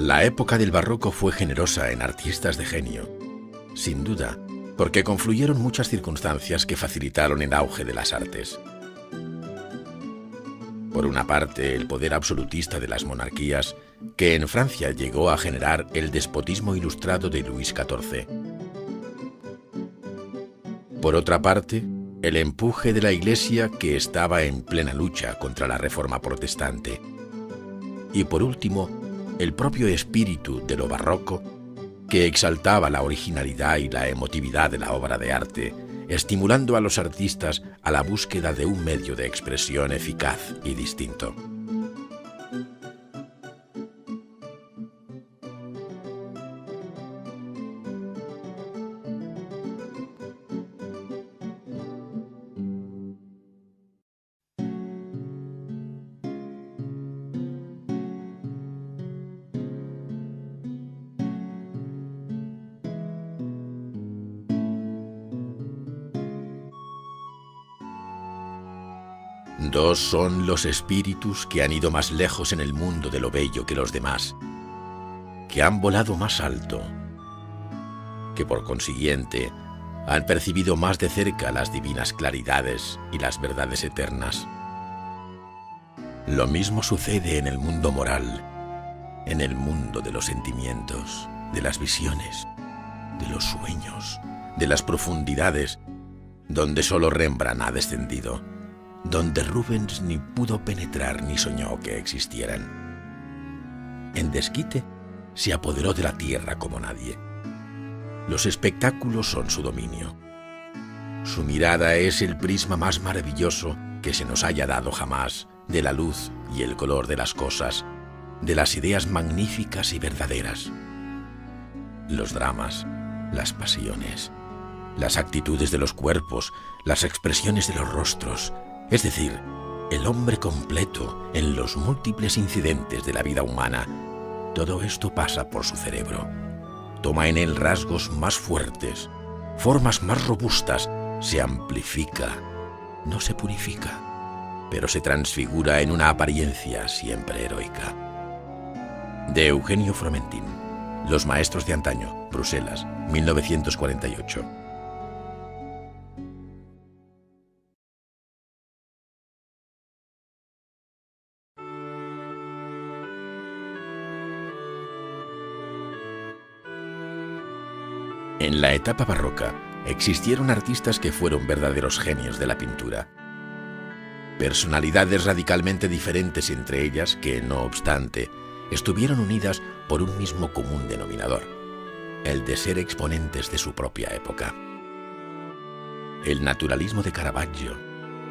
La época del barroco fue generosa en artistas de genio, sin duda, porque confluyeron muchas circunstancias que facilitaron el auge de las artes. Por una parte, el poder absolutista de las monarquías, que en Francia llegó a generar el despotismo ilustrado de Luis XIV. Por otra parte, el empuje de la Iglesia, que estaba en plena lucha contra la Reforma protestante. Y por último, el propio espíritu de lo barroco, que exaltaba la originalidad y la emotividad de la obra de arte, estimulando a los artistas a la búsqueda de un medio de expresión eficaz y distinto. Dos son los espíritus que han ido más lejos en el mundo de lo bello que los demás, que han volado más alto, que por consiguiente han percibido más de cerca las divinas claridades y las verdades eternas. Lo mismo sucede en el mundo moral, en el mundo de los sentimientos, de las visiones, de los sueños, de las profundidades, donde solo Rembrandt ha descendido, donde Rubens ni pudo penetrar ni soñó que existieran. En desquite se apoderó de la tierra como nadie. Los espectáculos son su dominio. Su mirada es el prisma más maravilloso que se nos haya dado jamás de la luz y el color de las cosas, de las ideas magníficas y verdaderas. Los dramas, las pasiones, las actitudes de los cuerpos, las expresiones de los rostros, es decir, el hombre completo en los múltiples incidentes de la vida humana, todo esto pasa por su cerebro. Toma en él rasgos más fuertes, formas más robustas, se amplifica, no se purifica, pero se transfigura en una apariencia siempre heroica. De Eugenio Fromentin, Los maestros de antaño, Bruselas, 1948. En la etapa barroca existieron artistas que fueron verdaderos genios de la pintura. Personalidades radicalmente diferentes entre ellas que, no obstante, estuvieron unidas por un mismo común denominador, el de ser exponentes de su propia época. El naturalismo de Caravaggio,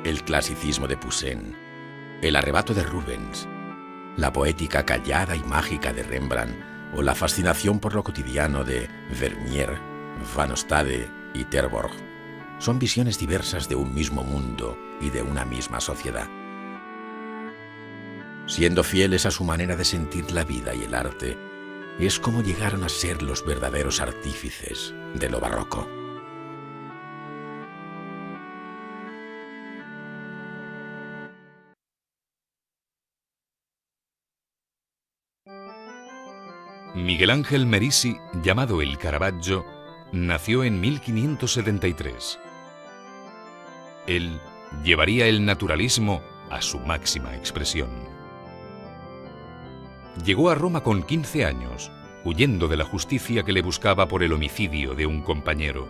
el clasicismo de Poussin, el arrebato de Rubens, la poética callada y mágica de Rembrandt o la fascinación por lo cotidiano de Vermeer, Van Ostade y Terborg son visiones diversas de un mismo mundo y de una misma sociedad. Siendo fieles a su manera de sentir la vida y el arte, es como llegaron a ser los verdaderos artífices de lo barroco. Miguel Ángel Merisi, llamado el Caravaggio, nació en 1573. Él llevaría el naturalismo a su máxima expresión. Llegó a Roma con 15 años, huyendo de la justicia que le buscaba por el homicidio de un compañero.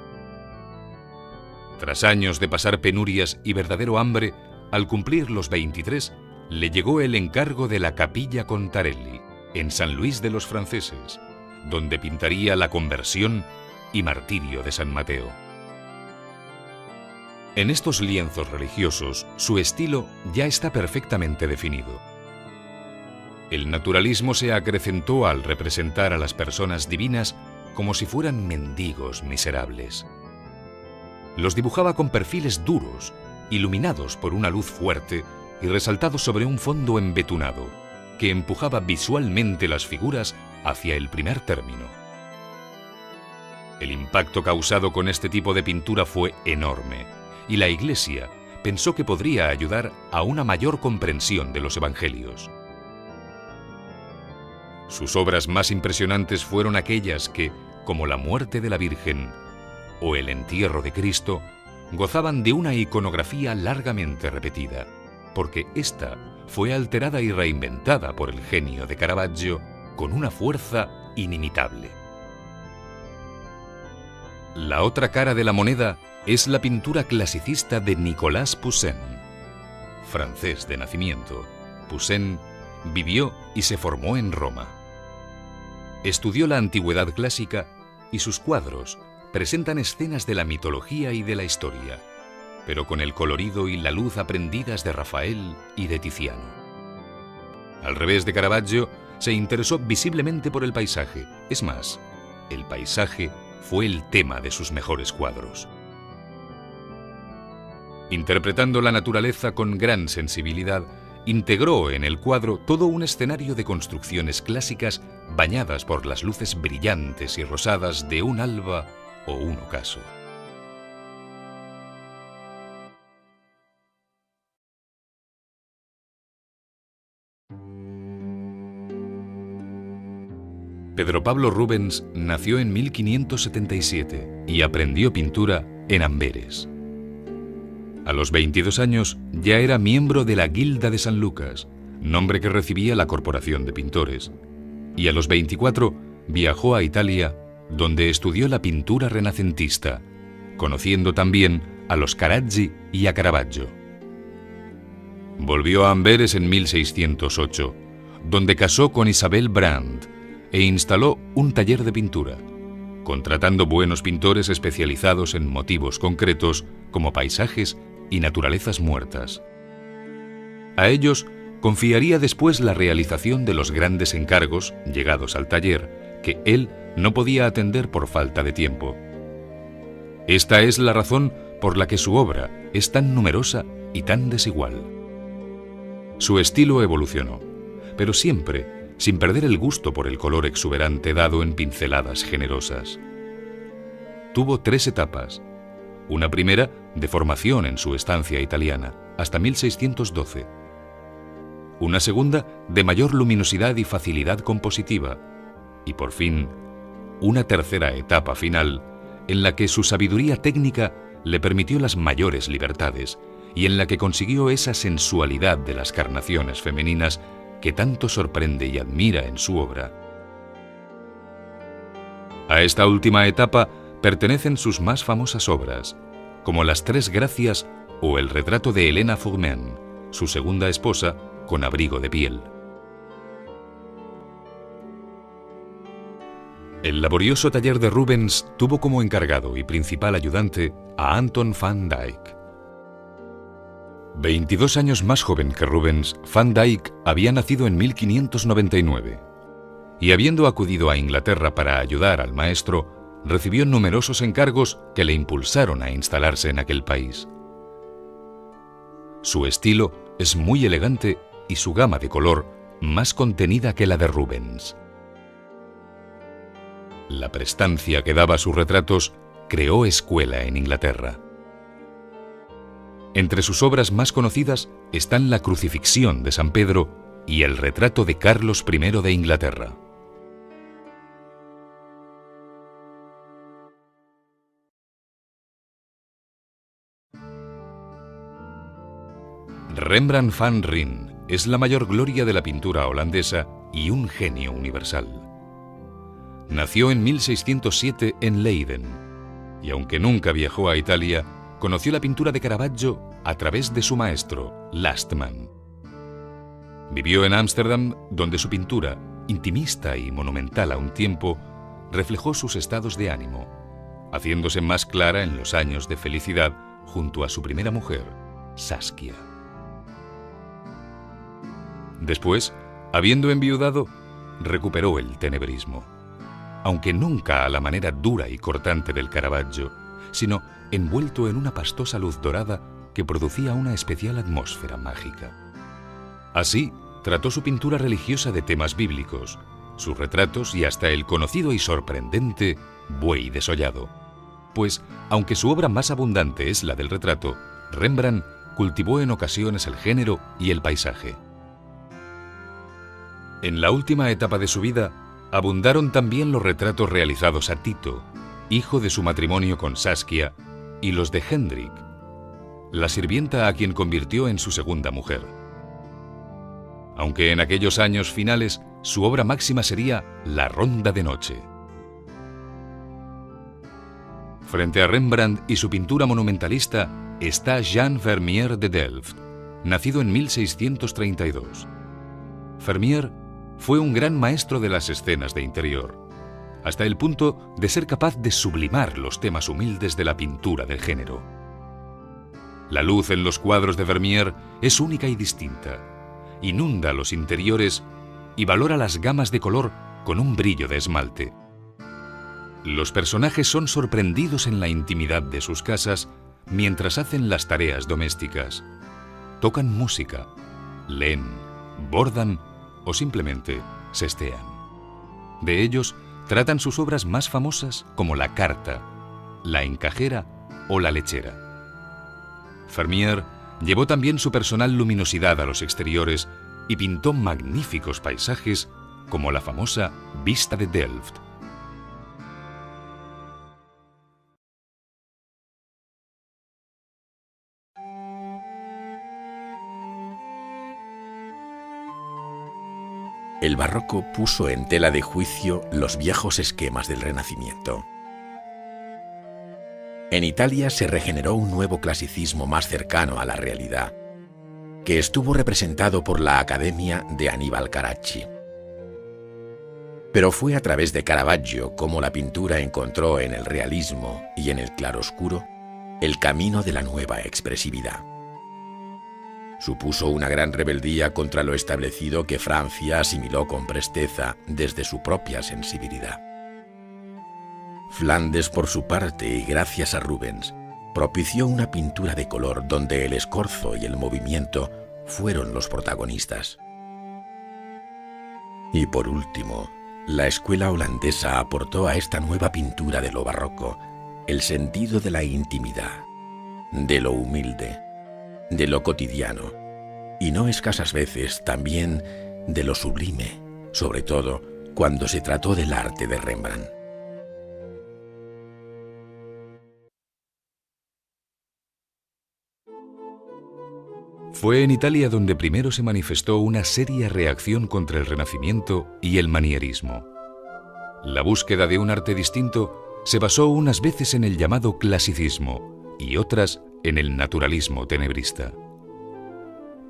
Tras años de pasar penurias y verdadero hambre, al cumplir los 23, le llegó el encargo de la Capilla Contarelli, en San Luis de los Franceses, donde pintaría la conversión y martirio de San Mateo. En estos lienzos religiosos, su estilo ya está perfectamente definido. El naturalismo se acrecentó al representar a las personas divinas como si fueran mendigos miserables. Los dibujaba con perfiles duros, iluminados por una luz fuerte y resaltados sobre un fondo embetunado, que empujaba visualmente las figuras hacia el primer término. El impacto causado con este tipo de pintura fue enorme, y la Iglesia pensó que podría ayudar a una mayor comprensión de los evangelios. Sus obras más impresionantes fueron aquellas que, como la muerte de la Virgen o el entierro de Cristo, gozaban de una iconografía largamente repetida, porque ésta fue alterada y reinventada por el genio de Caravaggio con una fuerza inimitable. La otra cara de la moneda es la pintura clasicista de Nicolas Poussin. Francés de nacimiento, Poussin vivió y se formó en Roma. Estudió la antigüedad clásica y sus cuadros presentan escenas de la mitología y de la historia, pero con el colorido y la luz aprendidas de Rafael y de Tiziano. Al revés de Caravaggio, se interesó visiblemente por el paisaje. Es más, el paisaje fue el tema de sus mejores cuadros. Interpretando la naturaleza con gran sensibilidad, integró en el cuadro todo un escenario de construcciones clásicas bañadas por las luces brillantes y rosadas de un alba o un ocaso. Pedro Pablo Rubens nació en 1577 y aprendió pintura en Amberes. A los 22 años ya era miembro de la Guilda de San Lucas, nombre que recibía la Corporación de Pintores, y a los 24 viajó a Italia, donde estudió la pintura renacentista, conociendo también a los Carraggi y a Caravaggio. Volvió a Amberes en 1608, donde casó con Isabel Brandt e instaló un taller de pintura, contratando buenos pintores especializados en motivos concretos como paisajes y naturalezas muertas. A ellos confiaría después la realización de los grandes encargos llegados al taller, que él no podía atender por falta de tiempo. Esta es la razón por la que su obra es tan numerosa y tan desigual. Su estilo evolucionó, pero siempre sin perder el gusto por el color exuberante dado en pinceladas generosas. Tuvo 3 etapas. Una primera de formación en su estancia italiana, hasta 1612. Una segunda de mayor luminosidad y facilidad compositiva. Y por fin, una tercera etapa final, en la que su sabiduría técnica le permitió las mayores libertades y en la que consiguió esa sensualidad de las carnaciones femeninas que tanto sorprende y admira en su obra. A esta última etapa pertenecen sus más famosas obras, como Las Tres Gracias o el retrato de Helena Fourmen, su segunda esposa, con abrigo de piel. El laborioso taller de Rubens tuvo como encargado y principal ayudante a Anton van Dyck. 22 años más joven que Rubens, Van Dyck había nacido en 1599 y, habiendo acudido a Inglaterra para ayudar al maestro, recibió numerosos encargos que le impulsaron a instalarse en aquel país. Su estilo es muy elegante y su gama de color más contenida que la de Rubens. La prestancia que daba a sus retratos creó escuela en Inglaterra. Entre sus obras más conocidas están la Crucifixión de San Pedro y el retrato de Carlos I de Inglaterra. Rembrandt van Rijn es la mayor gloria de la pintura holandesa y un genio universal. Nació en 1607 en Leiden y, aunque nunca viajó a Italia, conoció la pintura de Caravaggio a través de su maestro, Lastman. Vivió en Ámsterdam, donde su pintura, intimista y monumental a un tiempo, reflejó sus estados de ánimo, haciéndose más clara en los años de felicidad junto a su primera mujer, Saskia. Después, habiendo enviudado, recuperó el tenebrismo, aunque nunca a la manera dura y cortante del Caravaggio, sino envuelto en una pastosa luz dorada que producía una especial atmósfera mágica. Así, trató su pintura religiosa de temas bíblicos, sus retratos y hasta el conocido y sorprendente Buey desollado. Pues, aunque su obra más abundante es la del retrato, Rembrandt cultivó en ocasiones el género y el paisaje. En la última etapa de su vida, abundaron también los retratos realizados a Tito, hijo de su matrimonio con Saskia, y los de Hendrik, la sirvienta a quien convirtió en su segunda mujer. Aunque en aquellos años finales su obra máxima sería La Ronda de Noche. Frente a Rembrandt y su pintura monumentalista está Jean Vermeer de Delft, nacido en 1632. Vermeer fue un gran maestro de las escenas de interior, hasta el punto de ser capaz de sublimar los temas humildes de la pintura del género. La luz en los cuadros de Vermeer es única y distinta, inunda los interiores y valora las gamas de color con un brillo de esmalte. Los personajes son sorprendidos en la intimidad de sus casas mientras hacen las tareas domésticas. Tocan música, leen, bordan o simplemente sestean. De ellos tratan sus obras más famosas como La Carta, La Encajera o La Lechera. Vermeer llevó también su personal luminosidad a los exteriores y pintó magníficos paisajes como la famosa Vista de Delft. El barroco puso en tela de juicio los viejos esquemas del Renacimiento. En Italia se regeneró un nuevo clasicismo más cercano a la realidad, que estuvo representado por la Academia de Aníbal Carracci. Pero fue a través de Caravaggio como la pintura encontró en el realismo y en el claroscuro el camino de la nueva expresividad. Supuso una gran rebeldía contra lo establecido que Francia asimiló con presteza desde su propia sensibilidad. Flandes, por su parte, y gracias a Rubens, propició una pintura de color donde el escorzo y el movimiento fueron los protagonistas. Y por último, la escuela holandesa aportó a esta nueva pintura de lo barroco el sentido de la intimidad, de lo humilde, de lo cotidiano, y no escasas veces también de lo sublime, sobre todo cuando se trató del arte de Rembrandt. Fue en Italia donde primero se manifestó una seria reacción contra el Renacimiento y el manierismo. La búsqueda de un arte distinto se basó unas veces en el llamado clasicismo y otras en el naturalismo tenebrista.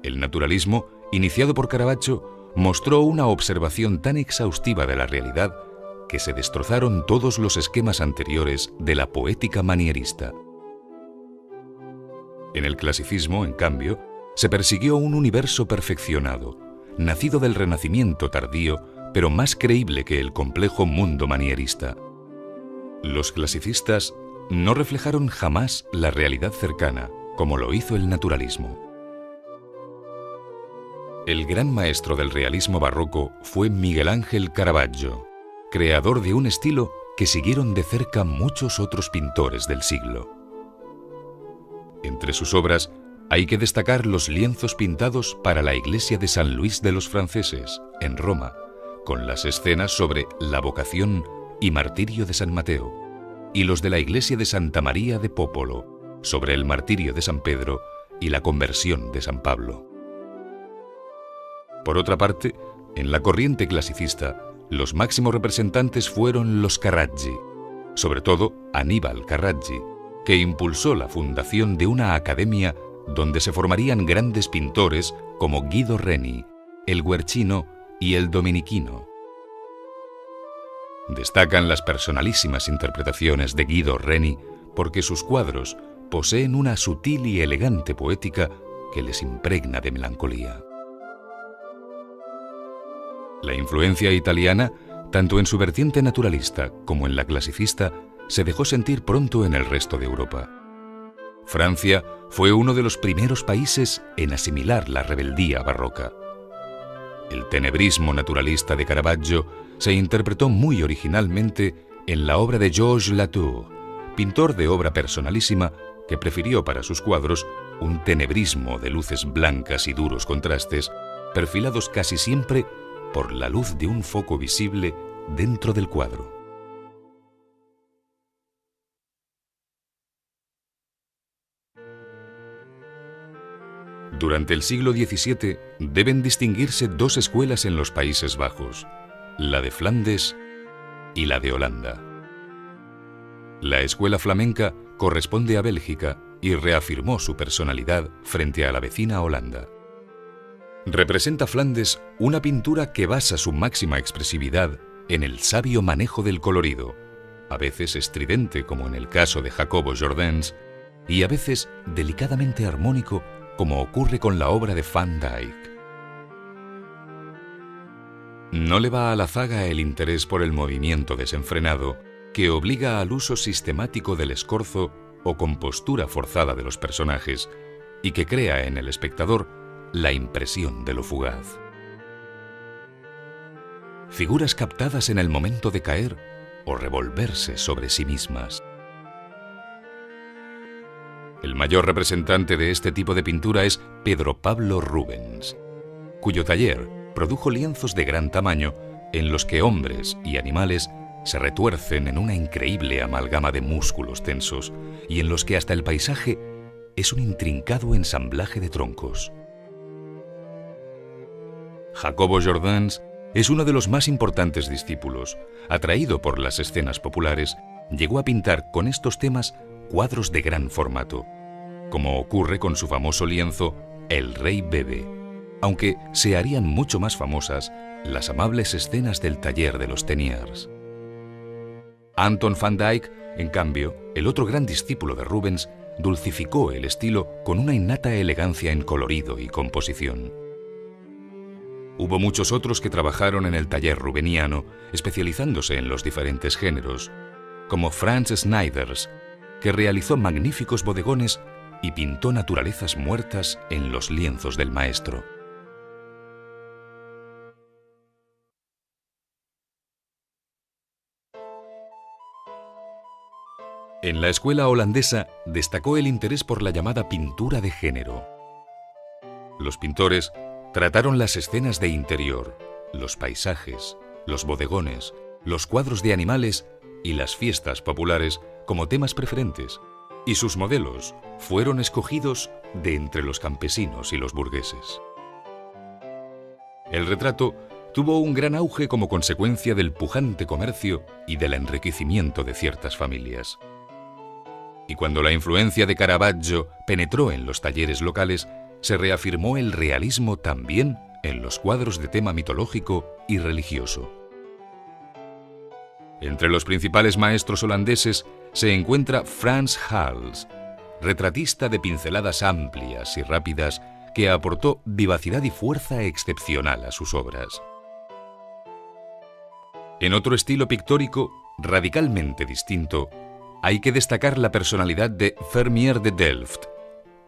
El naturalismo, iniciado por Caravaggio, mostró una observación tan exhaustiva de la realidad que se destrozaron todos los esquemas anteriores de la poética manierista. En el clasicismo, en cambio, se persiguió un universo perfeccionado, nacido del Renacimiento tardío, pero más creíble que el complejo mundo manierista. Los clasicistas no reflejaron jamás la realidad cercana, como lo hizo el naturalismo. El gran maestro del realismo barroco fue Miguel Ángel Caravaggio, creador de un estilo que siguieron de cerca muchos otros pintores del siglo. Entre sus obras hay que destacar los lienzos pintados para la iglesia de San Luis de los Franceses, en Roma, con las escenas sobre la vocación y martirio de San Mateo, y los de la iglesia de Santa María de Popolo, sobre el martirio de San Pedro y la conversión de San Pablo. Por otra parte, en la corriente clasicista, los máximos representantes fueron los Carracci, sobre todo Aníbal Carracci, que impulsó la fundación de una academia donde se formarían grandes pintores como Guido Reni, el Guercino y el Dominichino. Destacan las personalísimas interpretaciones de Guido Reni porque sus cuadros poseen una sutil y elegante poética que les impregna de melancolía. La influencia italiana, tanto en su vertiente naturalista como en la clasicista, se dejó sentir pronto en el resto de Europa. Francia fue uno de los primeros países en asimilar la rebeldía barroca. El tenebrismo naturalista de Caravaggio se interpretó muy originalmente en la obra de Georges Latour, pintor de obra personalísima que prefirió para sus cuadros un tenebrismo de luces blancas y duros contrastes, perfilados casi siempre por la luz de un foco visible dentro del cuadro. Durante el siglo XVII deben distinguirse dos escuelas en los Países Bajos, la de Flandes y la de Holanda. La escuela flamenca corresponde a Bélgica y reafirmó su personalidad frente a la vecina Holanda. Representa Flandes una pintura que basa su máxima expresividad en el sabio manejo del colorido, a veces estridente como en el caso de Jacobo Jordaens y a veces delicadamente armónico como ocurre con la obra de Van Dyck. No le va a la zaga el interés por el movimiento desenfrenado que obliga al uso sistemático del escorzo o compostura forzada de los personajes y que crea en el espectador la impresión de lo fugaz. Figuras captadas en el momento de caer o revolverse sobre sí mismas. El mayor representante de este tipo de pintura es Pedro Pablo Rubens, cuyo taller produjo lienzos de gran tamaño en los que hombres y animales se retuercen en una increíble amalgama de músculos tensos y en los que hasta el paisaje es un intrincado ensamblaje de troncos. Jacobo Jordaens es uno de los más importantes discípulos. Atraído por las escenas populares, llegó a pintar con estos temas cuadros de gran formato, como ocurre con su famoso lienzo El Rey bebe, aunque se harían mucho más famosas las amables escenas del taller de los Teniers. Anton van Dyck, en cambio, el otro gran discípulo de Rubens, dulcificó el estilo con una innata elegancia en colorido y composición. Hubo muchos otros que trabajaron en el taller rubeniano, especializándose en los diferentes géneros, como Franz Schneiders, que realizó magníficos bodegones y pintó naturalezas muertas en los lienzos del maestro. En la escuela holandesa destacó el interés por la llamada pintura de género. Los pintores trataron las escenas de interior, los paisajes, los bodegones, los cuadros de animales y las fiestas populares como temas preferentes, y sus modelos fueron escogidos de entre los campesinos y los burgueses. El retrato tuvo un gran auge como consecuencia del pujante comercio y del enriquecimiento de ciertas familias. Y cuando la influencia de Caravaggio penetró en los talleres locales, se reafirmó el realismo también en los cuadros de tema mitológico y religioso. Entre los principales maestros holandeses se encuentra Frans Hals, retratista de pinceladas amplias y rápidas que aportó vivacidad y fuerza excepcional a sus obras. En otro estilo pictórico radicalmente distinto, hay que destacar la personalidad de Vermeer de Delft,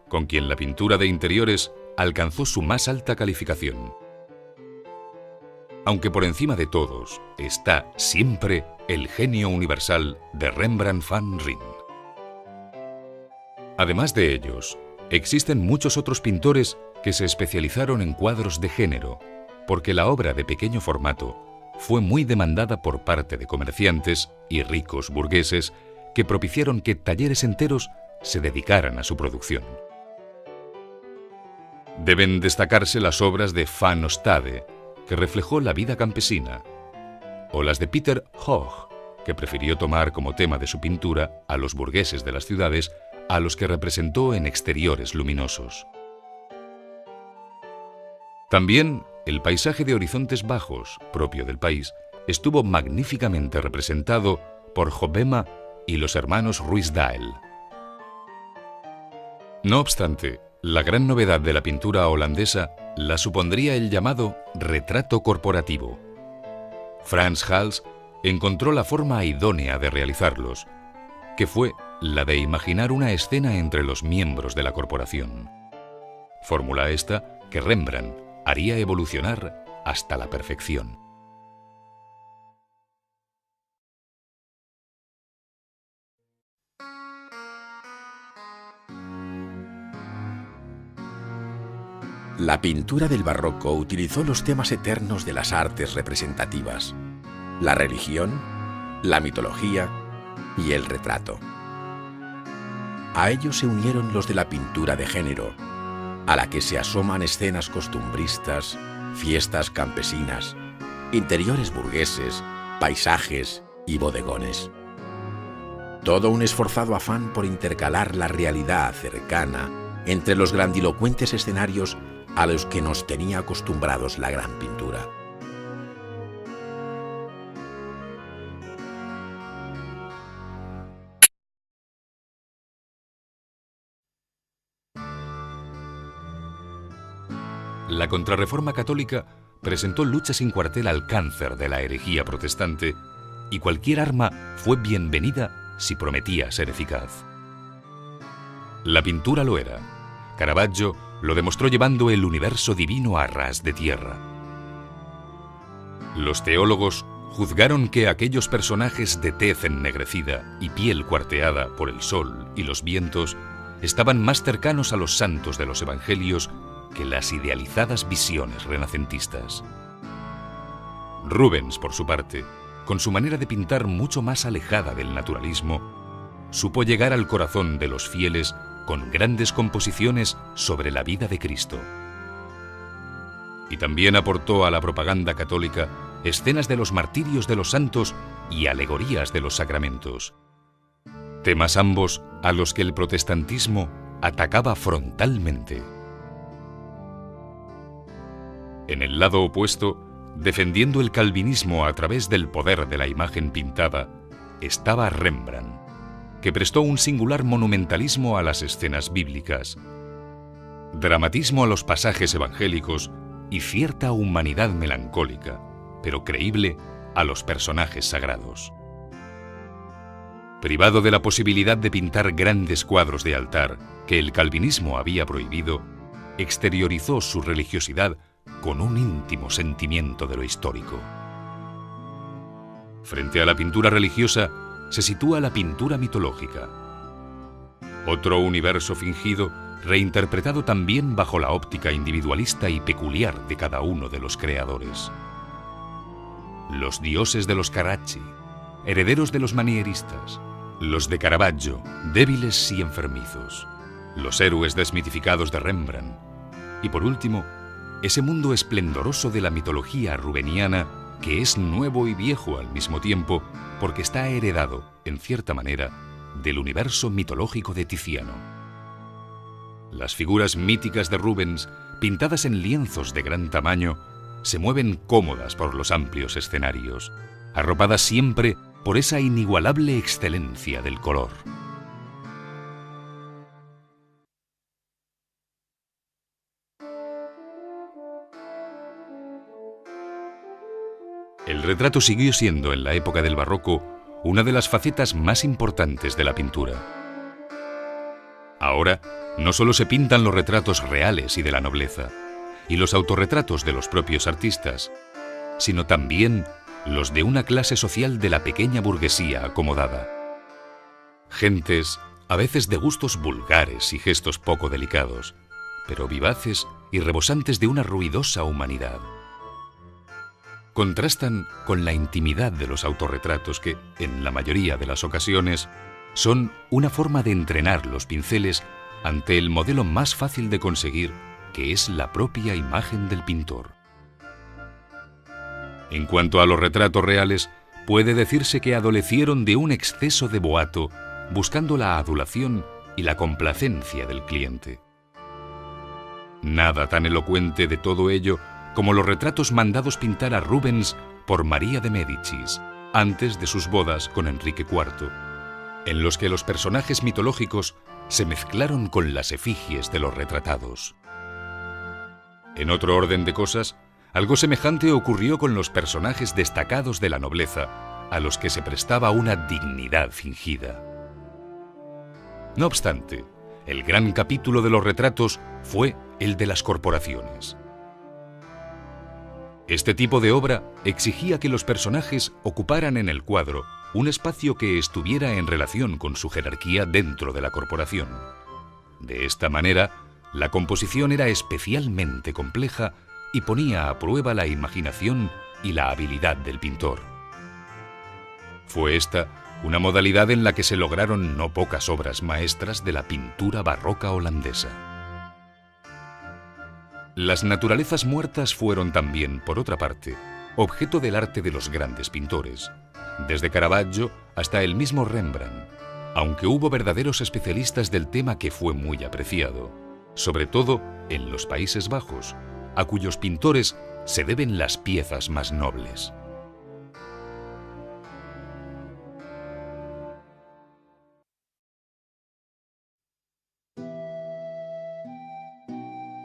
con quien la pintura de interiores alcanzó su más alta calificación. Aunque por encima de todos está siempre el genio universal de Rembrandt van Rijn. Además de ellos, existen muchos otros pintores que se especializaron en cuadros de género, porque la obra de pequeño formato fue muy demandada por parte de comerciantes y ricos burgueses que propiciaron que talleres enteros se dedicaran a su producción. Deben destacarse las obras de Van Ostade, que reflejó la vida campesina, o las de Peter Hoog, que prefirió tomar como tema de su pintura a los burgueses de las ciudades, a los que representó en exteriores luminosos. También el paisaje de horizontes bajos, propio del país, estuvo magníficamente representado por Hobbema y los hermanos Ruysdael. No obstante, la gran novedad de la pintura holandesa la supondría el llamado retrato corporativo. Frans Hals encontró la forma idónea de realizarlos, que fue la de imaginar una escena entre los miembros de la corporación. Fórmula esta que Rembrandt haría evolucionar hasta la perfección. La pintura del barroco utilizó los temas eternos de las artes representativas: la religión, la mitología y el retrato. A ellos se unieron los de la pintura de género, a la que se asoman escenas costumbristas, fiestas campesinas, interiores burgueses, paisajes y bodegones. Todo un esforzado afán por intercalar la realidad cercana entre los grandilocuentes escenarios a los que nos tenía acostumbrados la gran pintura. La Contrarreforma católica presentó lucha sin cuartel al cáncer de la herejía protestante, y cualquier arma fue bienvenida si prometía ser eficaz. La pintura lo era. Caravaggio lo demostró llevando el universo divino a ras de tierra. Los teólogos juzgaron que aquellos personajes de tez ennegrecida y piel cuarteada por el sol y los vientos estaban más cercanos a los santos de los evangelios que las idealizadas visiones renacentistas. Rubens, por su parte, con su manera de pintar mucho más alejada del naturalismo, supo llegar al corazón de los fieles con grandes composiciones sobre la vida de Cristo. Y también aportó a la propaganda católica escenas de los martirios de los santos y alegorías de los sacramentos, temas ambos a los que el protestantismo atacaba frontalmente. En el lado opuesto, defendiendo el calvinismo a través del poder de la imagen pintada, estaba Rembrandt, que prestó un singular monumentalismo a las escenas bíblicas, dramatismo a los pasajes evangélicos y cierta humanidad melancólica, pero creíble, a los personajes sagrados. Privado de la posibilidad de pintar grandes cuadros de altar que el calvinismo había prohibido, exteriorizó su religiosidad con un íntimo sentimiento de lo histórico. Frente a la pintura religiosa se sitúa la pintura mitológica, otro universo fingido reinterpretado también bajo la óptica individualista y peculiar de cada uno de los creadores. Los dioses de los Carracci, herederos de los manieristas, los de Caravaggio, débiles y enfermizos, los héroes desmitificados de Rembrandt, y por último, ese mundo esplendoroso de la mitología rubeniana que es nuevo y viejo al mismo tiempo porque está heredado, en cierta manera, del universo mitológico de Tiziano. Las figuras míticas de Rubens, pintadas en lienzos de gran tamaño, se mueven cómodas por los amplios escenarios, arropadas siempre por esa inigualable excelencia del color. El retrato siguió siendo, en la época del barroco, una de las facetas más importantes de la pintura. Ahora, no solo se pintan los retratos reales y de la nobleza, y los autorretratos de los propios artistas, sino también los de una clase social de la pequeña burguesía acomodada. Gentes, a veces de gustos vulgares y gestos poco delicados, pero vivaces y rebosantes de una ruidosa humanidad. Contrastan con la intimidad de los autorretratos que, en la mayoría de las ocasiones, son una forma de entrenar los pinceles ante el modelo más fácil de conseguir, que es la propia imagen del pintor. En cuanto a los retratos reales, puede decirse que adolecieron de un exceso de boato, buscando la adulación y la complacencia del cliente. Nada tan elocuente de todo ello como los retratos mandados pintar a Rubens por María de Médicis, antes de sus bodas con Enrique IV, en los que los personajes mitológicos se mezclaron con las efigies de los retratados. En otro orden de cosas, algo semejante ocurrió con los personajes destacados de la nobleza, a los que se prestaba una dignidad fingida. No obstante, el gran capítulo de los retratos fue el de las corporaciones. Este tipo de obra exigía que los personajes ocuparan en el cuadro un espacio que estuviera en relación con su jerarquía dentro de la corporación. De esta manera, La composición era especialmente compleja y ponía a prueba la imaginación y la habilidad del pintor. Fue esta una modalidad en la que se lograron no pocas obras maestras de la pintura barroca holandesa. Las naturalezas muertas fueron también, por otra parte, objeto del arte de los grandes pintores, desde Caravaggio hasta el mismo Rembrandt, aunque hubo verdaderos especialistas del tema que fue muy apreciado, sobre todo en los Países Bajos, a cuyos pintores se deben las piezas más nobles.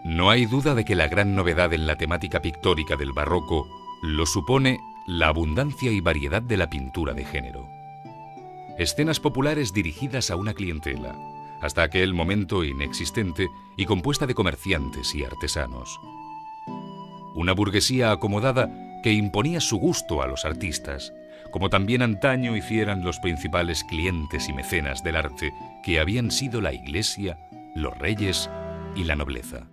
No hay duda de que la gran novedad en la temática pictórica del barroco lo supone la abundancia y variedad de la pintura de género. Escenas populares dirigidas a una clientela, hasta aquel momento inexistente y compuesta de comerciantes y artesanos. Una burguesía acomodada que imponía su gusto a los artistas, como también antaño hicieran los principales clientes y mecenas del arte que habían sido la Iglesia, los reyes y la nobleza.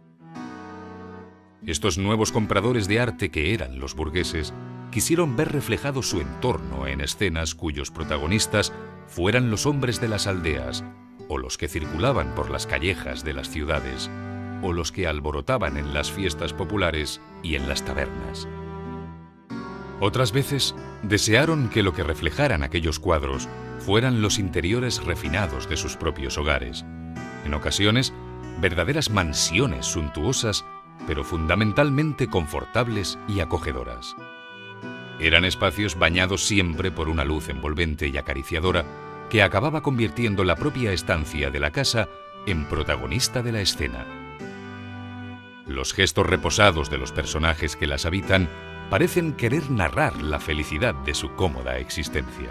Estos nuevos compradores de arte que eran los burgueses quisieron ver reflejado su entorno en escenas cuyos protagonistas fueran los hombres de las aldeas, o los que circulaban por las callejas de las ciudades, o los que alborotaban en las fiestas populares y en las tabernas. Otras veces desearon que lo que reflejaran aquellos cuadros fueran los interiores refinados de sus propios hogares, en ocasiones verdaderas mansiones suntuosas, pero fundamentalmente confortables y acogedoras. Eran espacios bañados siempre por una luz envolvente y acariciadora que acababa convirtiendo la propia estancia de la casa en protagonista de la escena. Los gestos reposados de los personajes que las habitan parecen querer narrar la felicidad de su cómoda existencia.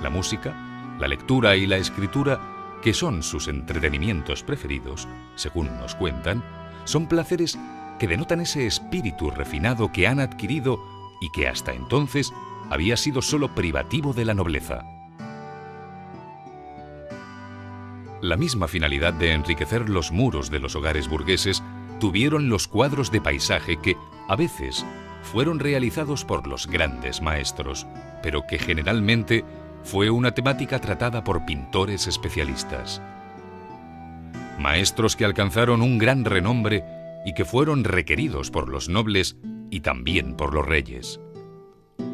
La música, la lectura y la escritura, que son sus entretenimientos preferidos, según nos cuentan, son placeres que denotan ese espíritu refinado que han adquirido y que hasta entonces había sido solo privativo de la nobleza. La misma finalidad de enriquecer los muros de los hogares burgueses tuvieron los cuadros de paisaje que, a veces, fueron realizados por los grandes maestros, pero que generalmente fue una temática tratada por pintores especialistas. Maestros que alcanzaron un gran renombre y que fueron requeridos por los nobles y también por los reyes.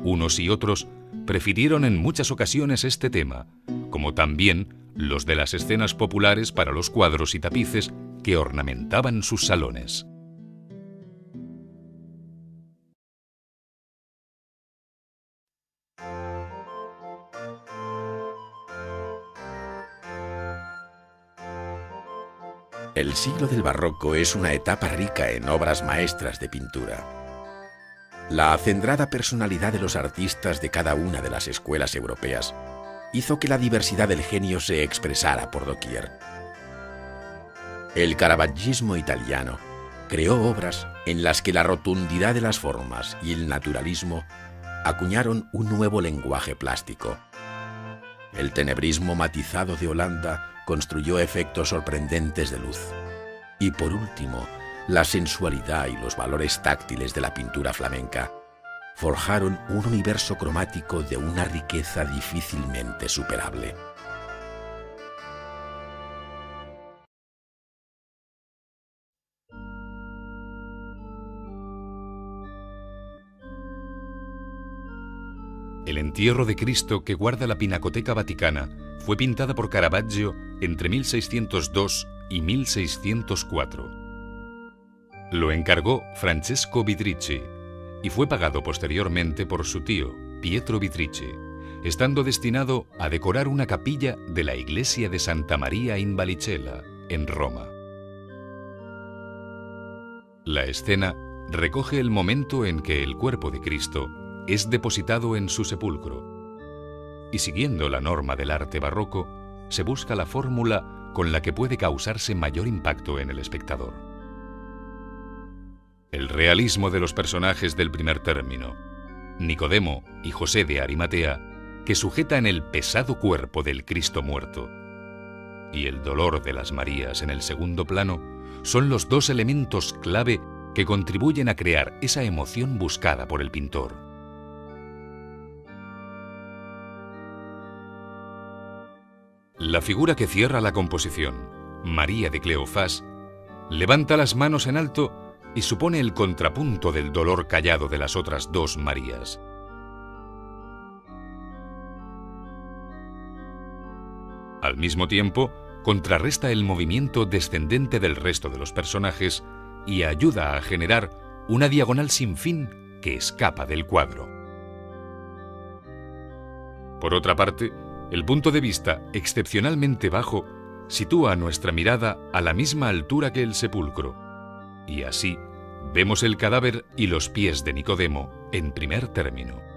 Unos y otros prefirieron en muchas ocasiones este tema, como también los de las escenas populares para los cuadros y tapices que ornamentaban sus salones. El siglo del barroco es una etapa rica en obras maestras de pintura. La acendrada personalidad de los artistas de cada una de las escuelas europeas hizo que la diversidad del genio se expresara por doquier. El caravaggismo italiano creó obras en las que la rotundidad de las formas y el naturalismo acuñaron un nuevo lenguaje plástico. El tenebrismo matizado de Holanda construyó efectos sorprendentes de luz. Y por último, la sensualidad y los valores táctiles de la pintura flamenca forjaron un universo cromático de una riqueza difícilmente superable. El entierro de Cristo que guarda la Pinacoteca Vaticana fue pintada por Caravaggio entre 1602 y 1604. Lo encargó Francesco Vitrici y fue pagado posteriormente por su tío, Pietro Vitrici, estando destinado a decorar una capilla de la iglesia de Santa María in Vallicella, en Roma. La escena recoge el momento en que el cuerpo de Cristo es depositado en su sepulcro, y siguiendo la norma del arte barroco, se busca la fórmula con la que puede causarse mayor impacto en el espectador. El realismo de los personajes del primer término, Nicodemo y José de Arimatea, que sujetan el pesado cuerpo del Cristo muerto, y el dolor de las Marías en el segundo plano son los dos elementos clave que contribuyen a crear esa emoción buscada por el pintor. La figura que cierra la composición, María de Cleofás, levanta las manos en alto y supone el contrapunto del dolor callado de las otras dos Marías. Al mismo tiempo, contrarresta el movimiento descendente del resto de los personajes y ayuda a generar una diagonal sin fin que escapa del cuadro. Por otra parte, el punto de vista excepcionalmente bajo sitúa nuestra mirada a la misma altura que el sepulcro, y así vemos el cadáver y los pies de Nicodemo en primer término.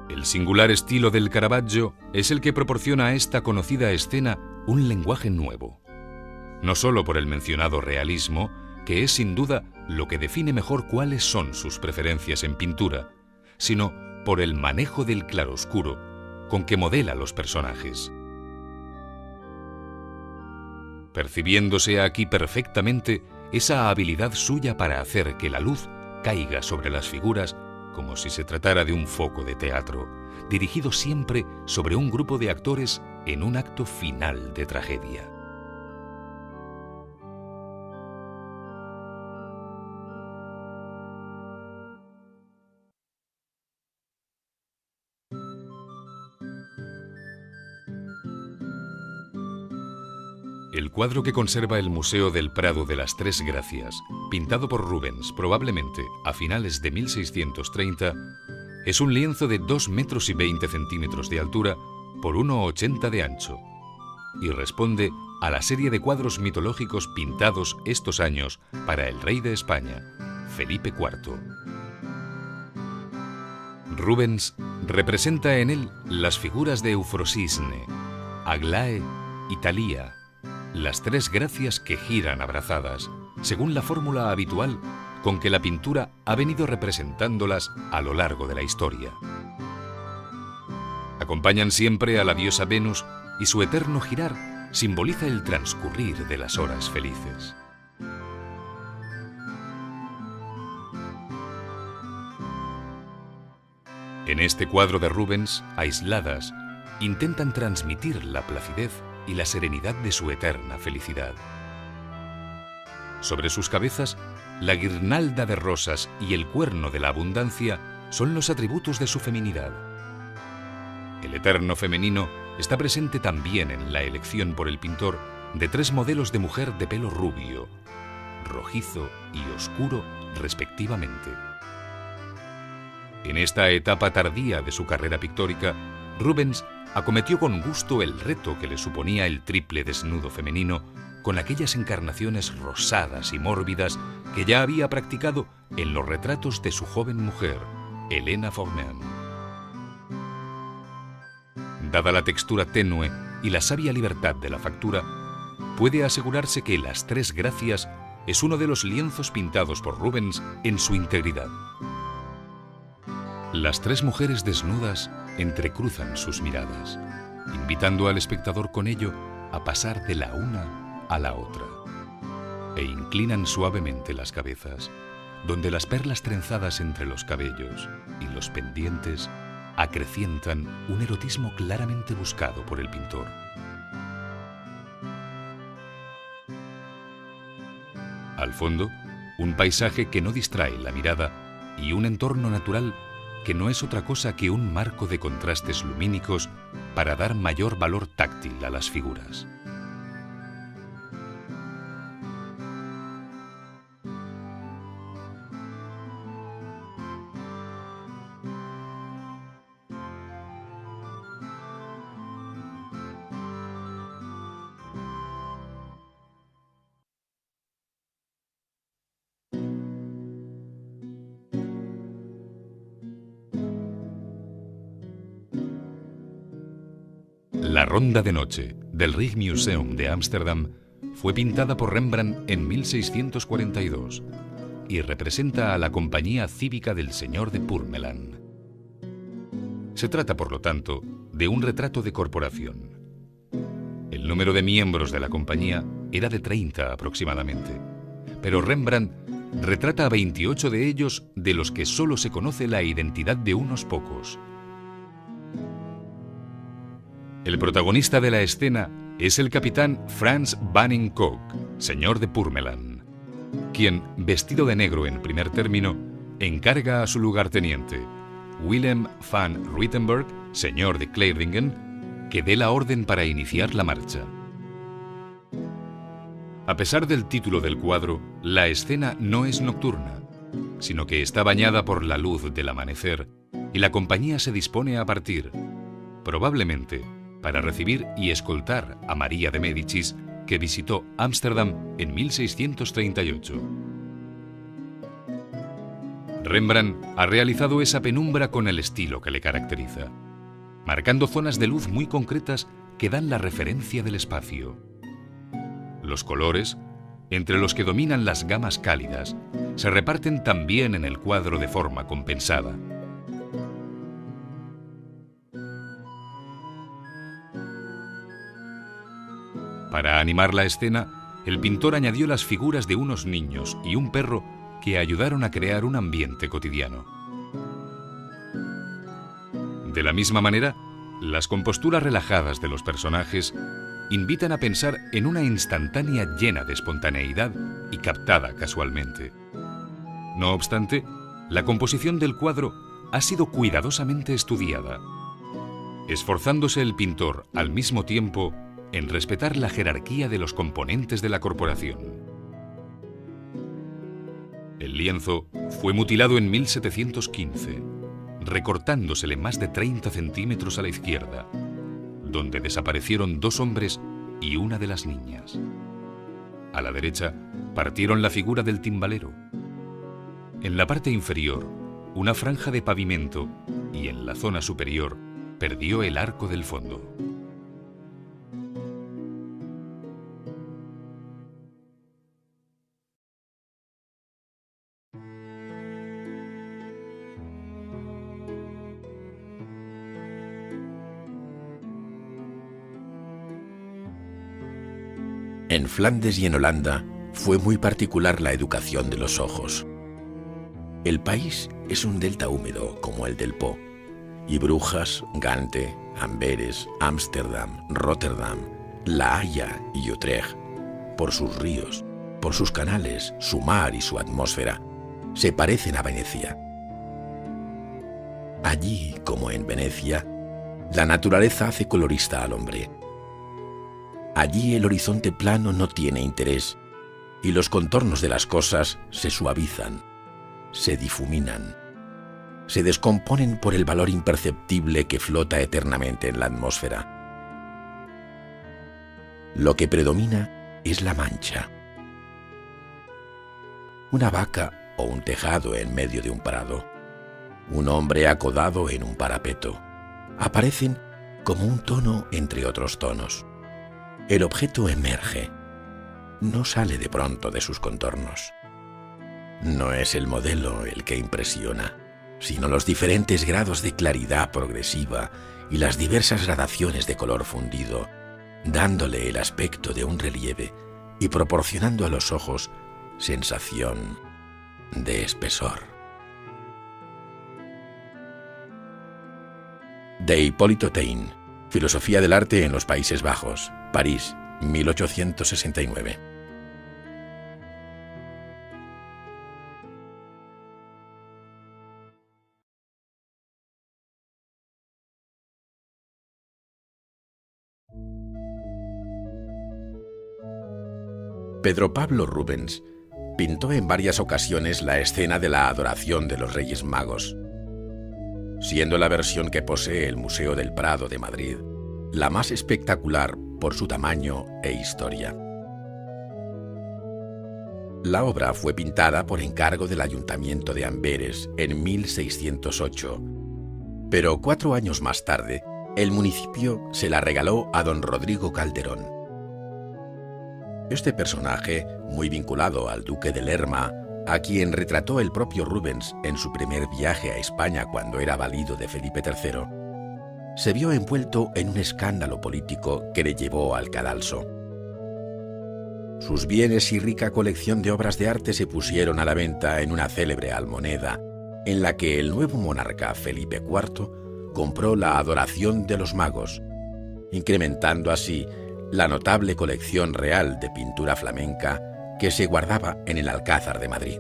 El singular estilo del Caravaggio es el que proporciona a esta conocida escena un lenguaje nuevo, no solo por el mencionado realismo, que es sin duda lo que define mejor cuáles son sus preferencias en pintura, sino por el manejo del claroscuro con que modela los personajes. Percibiéndose aquí perfectamente esa habilidad suya para hacer que la luz caiga sobre las figuras como si se tratara de un foco de teatro, dirigido siempre sobre un grupo de actores en un acto final de tragedia. El cuadro que conserva el Museo del Prado de las Tres Gracias, pintado por Rubens probablemente a finales de 1630, es un lienzo de 2,20 metros de altura por 1,80 de ancho y responde a la serie de cuadros mitológicos pintados estos años para el rey de España, Felipe IV. Rubens representa en él las figuras de Eufrosisne, Aglae y Thalía, las tres gracias que giran abrazadas, según la fórmula habitual con que la pintura ha venido representándolas a lo largo de la historia. Acompañan siempre a la diosa Venus y su eterno girar simboliza el transcurrir de las horas felices. En este cuadro de Rubens, aisladas, intentan transmitir la placidez y la serenidad de su eterna felicidad. Sobre sus cabezas, la guirnalda de rosas y el cuerno de la abundancia son los atributos de su feminidad. El eterno femenino está presente también en la elección por el pintor de 3 modelos de mujer de pelo rubio, rojizo y oscuro respectivamente. En esta etapa tardía de su carrera pictórica, Rubens acometió con gusto el reto que le suponía el triple desnudo femenino con aquellas encarnaciones rosadas y mórbidas que ya había practicado en los retratos de su joven mujer, Helena Formen. Dada la textura tenue y la sabia libertad de la factura, puede asegurarse que Las Tres Gracias es uno de los lienzos pintados por Rubens en su integridad. Las 3 mujeres desnudas entrecruzan sus miradas, invitando al espectador con ello a pasar de la una a la otra, e inclinan suavemente las cabezas, donde las perlas trenzadas entre los cabellos y los pendientes acrecientan un erotismo claramente buscado por el pintor. Al fondo, un paisaje que no distrae la mirada y un entorno natural que no es otra cosa que un marco de contrastes lumínicos para dar mayor valor táctil a las figuras. La Ronda de Noche del Rijksmuseum de Ámsterdam fue pintada por Rembrandt en 1642 y representa a la Compañía Cívica del Señor de Purmerland. Se trata, por lo tanto, de un retrato de corporación. El número de miembros de la compañía era de 30 aproximadamente, pero Rembrandt retrata a 28 de ellos, de los que solo se conoce la identidad de unos pocos. El protagonista de la escena es el capitán Frans Banning Cooke, señor de Purmerland, quien, vestido de negro en primer término, encarga a su lugarteniente, Willem van Ruitenberg, señor de Cleidingen, que dé la orden para iniciar la marcha. A pesar del título del cuadro, la escena no es nocturna, sino que está bañada por la luz del amanecer y la compañía se dispone a partir, probablemente para recibir y escoltar a María de Médicis, que visitó Ámsterdam en 1638. Rembrandt ha realizado esa penumbra con el estilo que le caracteriza, marcando zonas de luz muy concretas que dan la referencia del espacio. Los colores, entre los que dominan las gamas cálidas, se reparten también en el cuadro de forma compensada. Para animar la escena, el pintor añadió las figuras de unos niños y un perro que ayudaron a crear un ambiente cotidiano. De la misma manera, las composturas relajadas de los personajes invitan a pensar en una instantánea llena de espontaneidad y captada casualmente. No obstante, la composición del cuadro ha sido cuidadosamente estudiada, esforzándose el pintor al mismo tiempo en respetar la jerarquía de los componentes de la corporación. El lienzo fue mutilado en 1715, recortándosele más de 30 centímetros a la izquierda, donde desaparecieron 2 hombres y una de las niñas. A la derecha partieron la figura del timbalero. En la parte inferior, una franja de pavimento y en la zona superior perdió el arco del fondo. En Flandes y en Holanda fue muy particular la educación de los ojos. El país es un delta húmedo como el del Po, y Brujas, Gante, Amberes, Ámsterdam, Rotterdam, La Haya y Utrecht, por sus ríos, por sus canales, su mar y su atmósfera, se parecen a Venecia. Allí, como en Venecia, la naturaleza hace colorista al hombre. Allí el horizonte plano no tiene interés y los contornos de las cosas se suavizan, se difuminan, se descomponen por el valor imperceptible que flota eternamente en la atmósfera. Lo que predomina es la mancha. Una vaca o un tejado en medio de un prado, un hombre acodado en un parapeto, aparecen como un tono entre otros tonos. El objeto emerge, no sale de pronto de sus contornos. No es el modelo el que impresiona, sino los diferentes grados de claridad progresiva y las diversas gradaciones de color fundido, dándole el aspecto de un relieve y proporcionando a los ojos sensación de espesor. De Hipólito Taine, Filosofía del arte en los Países Bajos, París, 1869. Pedro Pablo Rubens pintó en varias ocasiones la escena de la adoración de los Reyes Magos, siendo la versión que posee el Museo del Prado de Madrid la más espectacular por su tamaño e historia. La obra fue pintada por encargo del Ayuntamiento de Amberes en 1608, pero 4 años más tarde, el municipio se la regaló a don Rodrigo Calderón. Este personaje, muy vinculado al duque de Lerma, a quien retrató el propio Rubens en su primer viaje a España cuando era valido de Felipe III, se vio envuelto en un escándalo político que le llevó al cadalso. Sus bienes y rica colección de obras de arte se pusieron a la venta en una célebre almoneda, en la que el nuevo monarca Felipe IV compró la adoración de los magos, incrementando así la notable colección real de pintura flamenca que se guardaba en el Alcázar de Madrid.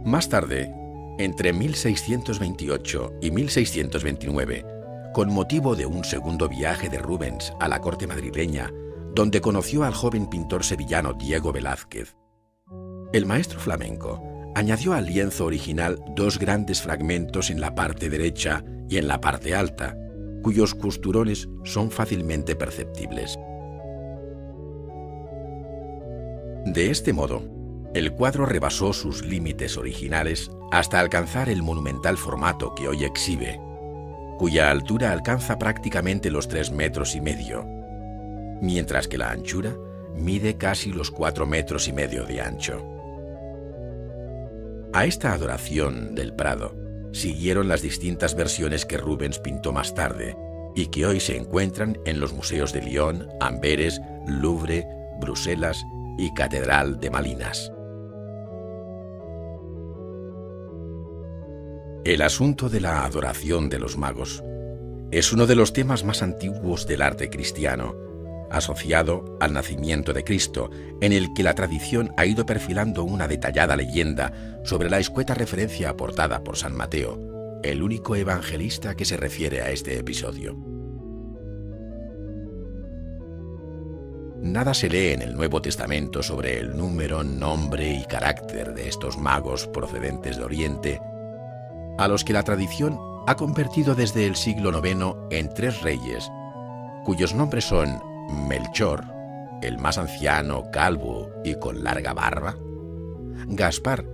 Más tarde, entre 1628 y 1629, con motivo de un segundo viaje de Rubens a la corte madrileña, donde conoció al joven pintor sevillano Diego Velázquez, el maestro flamenco añadió al lienzo original dos grandes fragmentos en la parte derecha y en la parte alta, cuyos costurones son fácilmente perceptibles. De este modo, el cuadro rebasó sus límites originales hasta alcanzar el monumental formato que hoy exhibe, cuya altura alcanza prácticamente los 3,5 metros, mientras que la anchura mide casi los 4,5 metros de ancho. A esta adoración del Prado siguieron las distintas versiones que Rubens pintó más tarde y que hoy se encuentran en los museos de Lyon, Amberes, Louvre, Bruselas y Catedral de Malinas. El asunto de la adoración de los magos es uno de los temas más antiguos del arte cristiano, asociado al nacimiento de Cristo, en el que la tradición ha ido perfilando una detallada leyenda sobre la escueta referencia aportada por San Mateo, el único evangelista que se refiere a este episodio. Nada se lee en el Nuevo Testamento sobre el número, nombre y carácter de estos magos procedentes de Oriente, a los que la tradición ha convertido desde el siglo IX en 3 reyes, cuyos nombres son Melchor, el más anciano, calvo y con larga barba; Gaspar,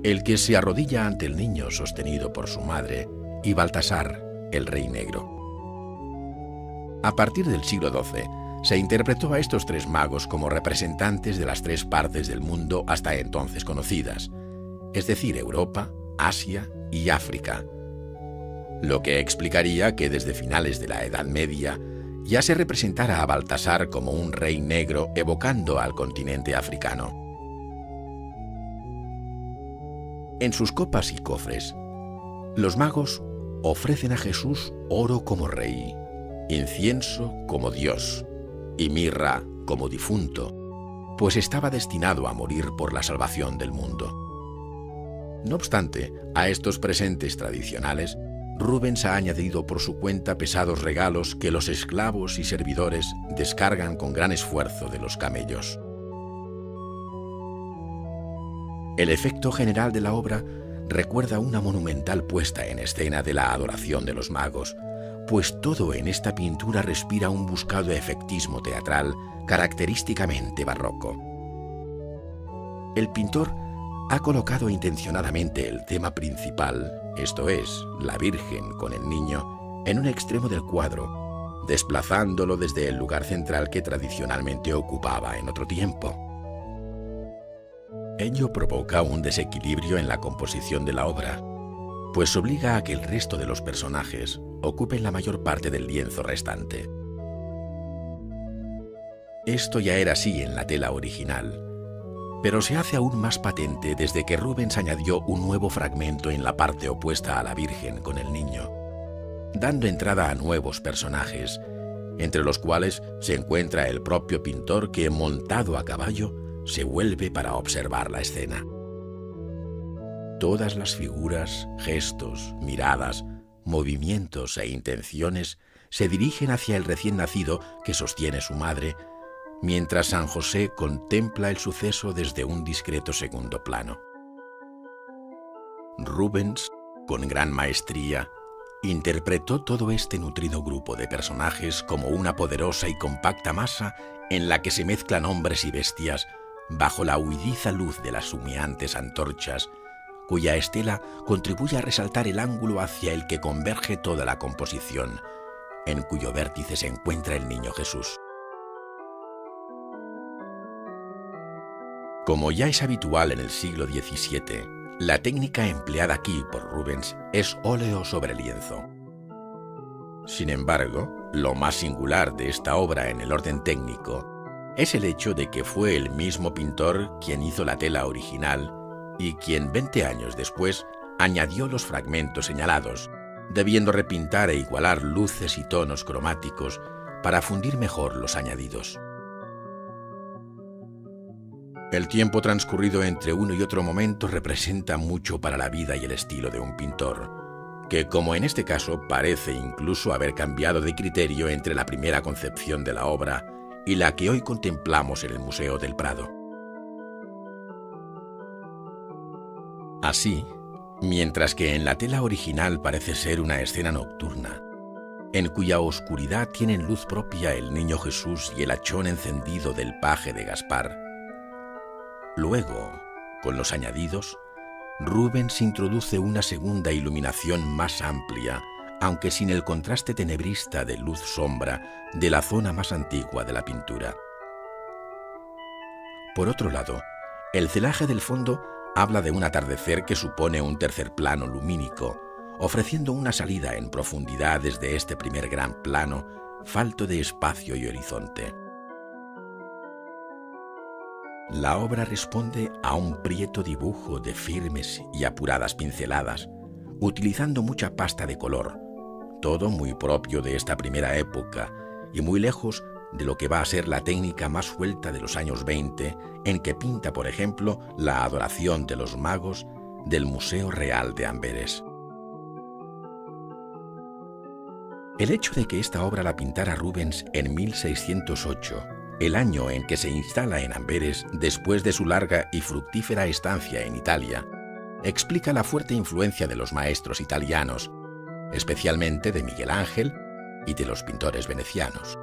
el que se arrodilla ante el niño sostenido por su madre; y Baltasar, el rey negro. A partir del siglo XII, se interpretó a estos 3 magos como representantes de las 3 partes del mundo hasta entonces conocidas, es decir, Europa, Asia y África, lo que explicaría que desde finales de la Edad Media ya se representara a Baltasar como un rey negro evocando al continente africano. En sus copas y cofres, los magos ofrecen a Jesús oro como rey, incienso como Dios y mirra como difunto, pues estaba destinado a morir por la salvación del mundo. No obstante, a estos presentes tradicionales, Rubens ha añadido por su cuenta pesados regalos que los esclavos y servidores descargan con gran esfuerzo de los camellos. El efecto general de la obra recuerda una monumental puesta en escena de la adoración de los magos, pues todo en esta pintura respira un buscado efectismo teatral característicamente barroco. El pintor ha colocado intencionadamente el tema principal, esto es, la Virgen con el niño, en un extremo del cuadro, desplazándolo desde el lugar central que tradicionalmente ocupaba en otro tiempo. Ello provoca un desequilibrio en la composición de la obra, pues obliga a que el resto de los personajes ocupen la mayor parte del lienzo restante. Esto ya era así en la tela original, pero se hace aún más patente desde que Rubens añadió un nuevo fragmento en la parte opuesta a la Virgen con el niño, dando entrada a nuevos personajes, entre los cuales se encuentra el propio pintor que, montado a caballo, se vuelve para observar la escena. Todas las figuras, gestos, miradas, movimientos e intenciones se dirigen hacia el recién nacido que sostiene su madre, mientras San José contempla el suceso desde un discreto segundo plano. Rubens, con gran maestría, interpretó todo este nutrido grupo de personajes como una poderosa y compacta masa en la que se mezclan hombres y bestias bajo la huidiza luz de las humeantes antorchas, cuya estela contribuye a resaltar el ángulo hacia el que converge toda la composición, en cuyo vértice se encuentra el niño Jesús. Como ya es habitual en el siglo XVII, la técnica empleada aquí por Rubens es óleo sobre lienzo. Sin embargo, lo más singular de esta obra en el orden técnico es el hecho de que fue el mismo pintor quien hizo la tela original y quien 20 años después añadió los fragmentos señalados, debiendo repintar e igualar luces y tonos cromáticos para fundir mejor los añadidos. El tiempo transcurrido entre uno y otro momento representa mucho para la vida y el estilo de un pintor, que, como en este caso, parece incluso haber cambiado de criterio entre la primera concepción de la obra y la que hoy contemplamos en el Museo del Prado. Así, mientras que en la tela original parece ser una escena nocturna, en cuya oscuridad tienen luz propia el Niño Jesús y el hachón encendido del paje de Gaspar, luego, con los añadidos, Rubens introduce una segunda iluminación más amplia, aunque sin el contraste tenebrista de luz-sombra de la zona más antigua de la pintura. Por otro lado, el celaje del fondo habla de un atardecer que supone un tercer plano lumínico, ofreciendo una salida en profundidad desde este primer gran plano, falto de espacio y horizonte. La obra responde a un prieto dibujo de firmes y apuradas pinceladas, utilizando mucha pasta de color, todo muy propio de esta primera época y muy lejos de lo que va a ser la técnica más suelta de los años 20, en que pinta, por ejemplo, la adoración de los magos del Museo Real de Amberes. El hecho de que esta obra la pintara Rubens en 1608, el año en que se instala en Amberes después de su larga y fructífera estancia en Italia, explica la fuerte influencia de los maestros italianos, especialmente de Miguel Ángel y de los pintores venecianos.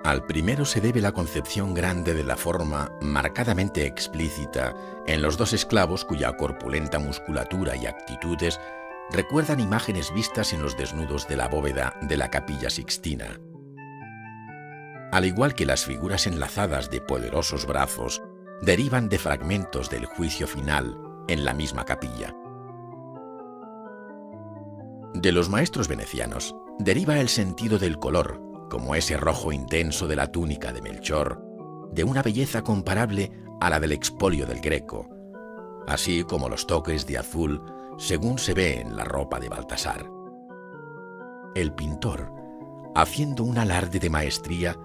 Al primero se debe la concepción grande de la forma marcadamente explícita en los dos esclavos cuya corpulenta musculatura y actitudes recuerdan imágenes vistas en los desnudos de la bóveda de la Capilla Sixtina. Al igual que las figuras enlazadas de poderosos brazos derivan de fragmentos del juicio final en la misma capilla. De los maestros venecianos deriva el sentido del color, como ese rojo intenso de la túnica de Melchor, de una belleza comparable a la del expolio del Greco, así como los toques de azul según se ve en la ropa de Baltasar. El pintor, haciendo un alarde de maestría,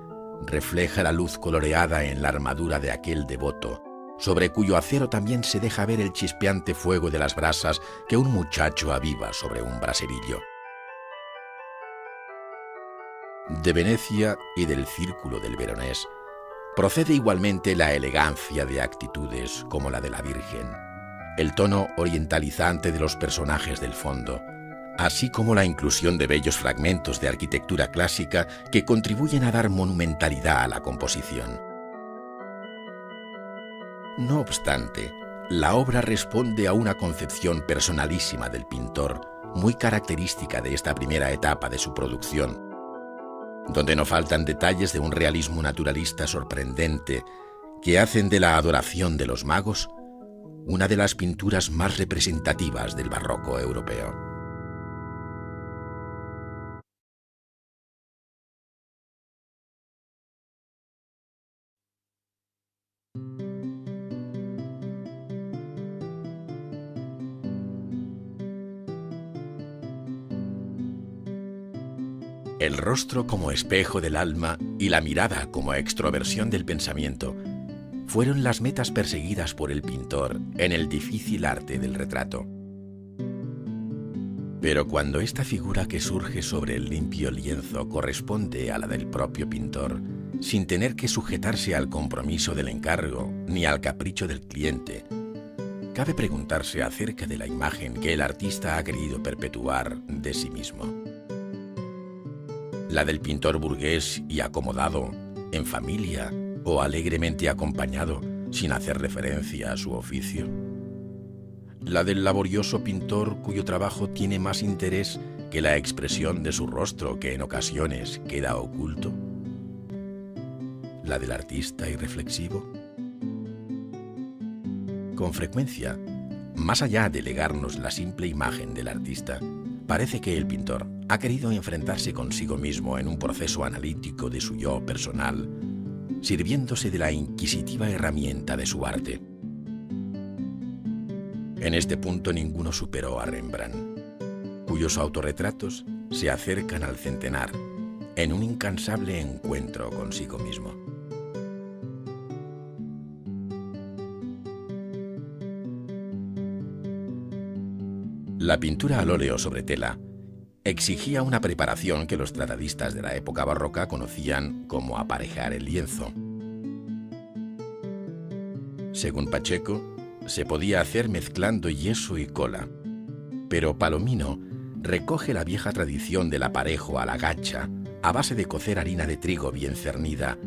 refleja la luz coloreada en la armadura de aquel devoto, sobre cuyo acero también se deja ver el chispeante fuego de las brasas que un muchacho aviva sobre un braserillo. De Venecia y del círculo del Veronés procede igualmente la elegancia de actitudes como la de la Virgen, el tono orientalizante de los personajes del fondo, así como la inclusión de bellos fragmentos de arquitectura clásica que contribuyen a dar monumentalidad a la composición. No obstante, la obra responde a una concepción personalísima del pintor, muy característica de esta primera etapa de su producción, donde no faltan detalles de un realismo naturalista sorprendente que hacen de la adoración de los magos una de las pinturas más representativas del barroco europeo. El rostro como espejo del alma y la mirada como extroversión del pensamiento fueron las metas perseguidas por el pintor en el difícil arte del retrato. Pero cuando esta figura que surge sobre el limpio lienzo corresponde a la del propio pintor, sin tener que sujetarse al compromiso del encargo ni al capricho del cliente, cabe preguntarse acerca de la imagen que el artista ha querido perpetuar de sí mismo. La del pintor burgués y acomodado, en familia o alegremente acompañado, sin hacer referencia a su oficio. La del laborioso pintor cuyo trabajo tiene más interés que la expresión de su rostro, que en ocasiones queda oculto. La del artista irreflexivo. Con frecuencia, más allá de legarnos la simple imagen del artista, parece que el pintor, ha querido enfrentarse consigo mismo en un proceso analítico de su yo personal, sirviéndose de la inquisitiva herramienta de su arte. En este punto ninguno superó a Rembrandt, cuyos autorretratos se acercan al centenar en un incansable encuentro consigo mismo. La pintura al óleo sobre tela exigía una preparación que los tratadistas de la época barroca conocían como aparejar el lienzo. Según Pacheco, se podía hacer mezclando yeso y cola, pero Palomino recoge la vieja tradición del aparejo a la gacha a base de cocer harina de trigo bien cernida,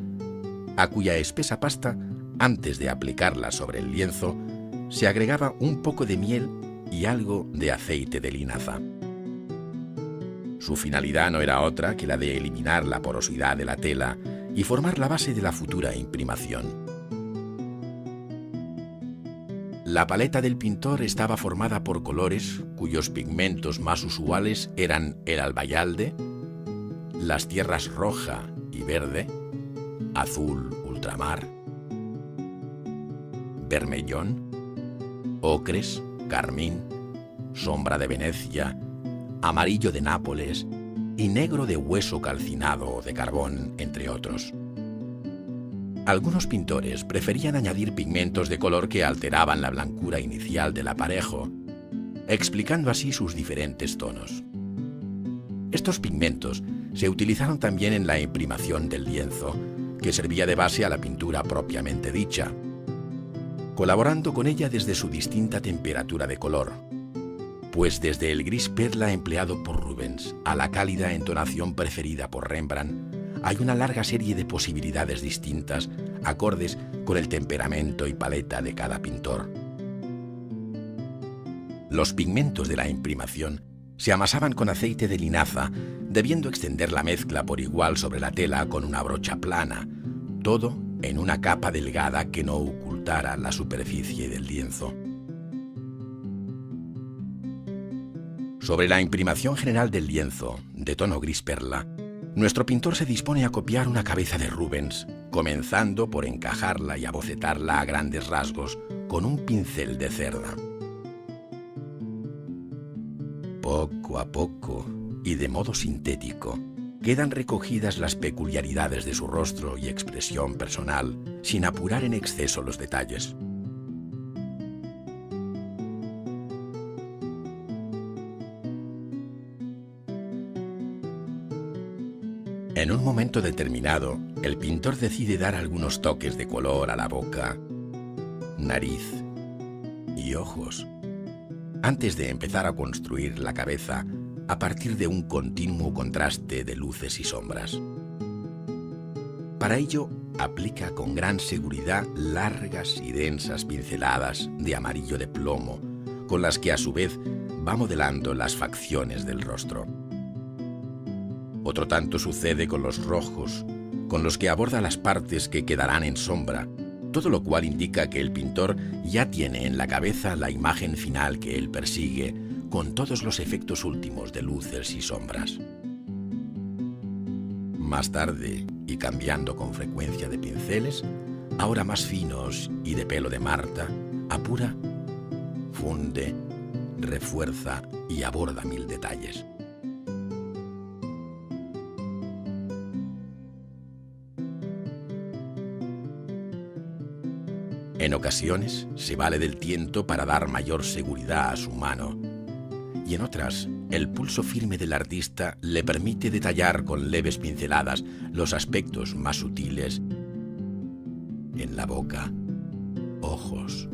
a cuya espesa pasta, antes de aplicarla sobre el lienzo, se agregaba un poco de miel y algo de aceite de linaza. Su finalidad no era otra que la de eliminar la porosidad de la tela y formar la base de la futura imprimación. La paleta del pintor estaba formada por colores cuyos pigmentos más usuales eran el albayalde, las tierras roja y verde, azul ultramar, vermellón, ocres, carmín, sombra de Venecia, amarillo de Nápoles y negro de hueso calcinado o de carbón, entre otros. Algunos pintores preferían añadir pigmentos de color que alteraban la blancura inicial del aparejo, explicando así sus diferentes tonos. Estos pigmentos se utilizaron también en la imprimación del lienzo, que servía de base a la pintura propiamente dicha, colaborando con ella desde su distinta temperatura de color, pues desde el gris perla empleado por Rubens a la cálida entonación preferida por Rembrandt, hay una larga serie de posibilidades distintas, acordes con el temperamento y paleta de cada pintor. Los pigmentos de la imprimación se amasaban con aceite de linaza, debiendo extender la mezcla por igual sobre la tela con una brocha plana, todo en una capa delgada que no ocultara la superficie del lienzo. Sobre la imprimación general del lienzo, de tono gris perla, nuestro pintor se dispone a copiar una cabeza de Rubens, comenzando por encajarla y abocetarla a grandes rasgos con un pincel de cerda. Poco a poco, y de modo sintético, quedan recogidas las peculiaridades de su rostro y expresión personal, sin apurar en exceso los detalles. En un momento determinado, el pintor decide dar algunos toques de color a la boca, nariz y ojos, antes de empezar a construir la cabeza a partir de un continuo contraste de luces y sombras. Para ello, aplica con gran seguridad largas y densas pinceladas de amarillo de plomo, con las que a su vez va modelando las facciones del rostro. Otro tanto sucede con los rojos, con los que aborda las partes que quedarán en sombra, todo lo cual indica que el pintor ya tiene en la cabeza la imagen final que él persigue, con todos los efectos últimos de luces y sombras. Más tarde, y cambiando con frecuencia de pinceles, ahora más finos y de pelo de Marta, apura, funde, refuerza y aborda mil detalles. En ocasiones se vale del tiento para dar mayor seguridad a su mano, y en otras el pulso firme del artista le permite detallar con leves pinceladas los aspectos más sutiles en la boca, ojos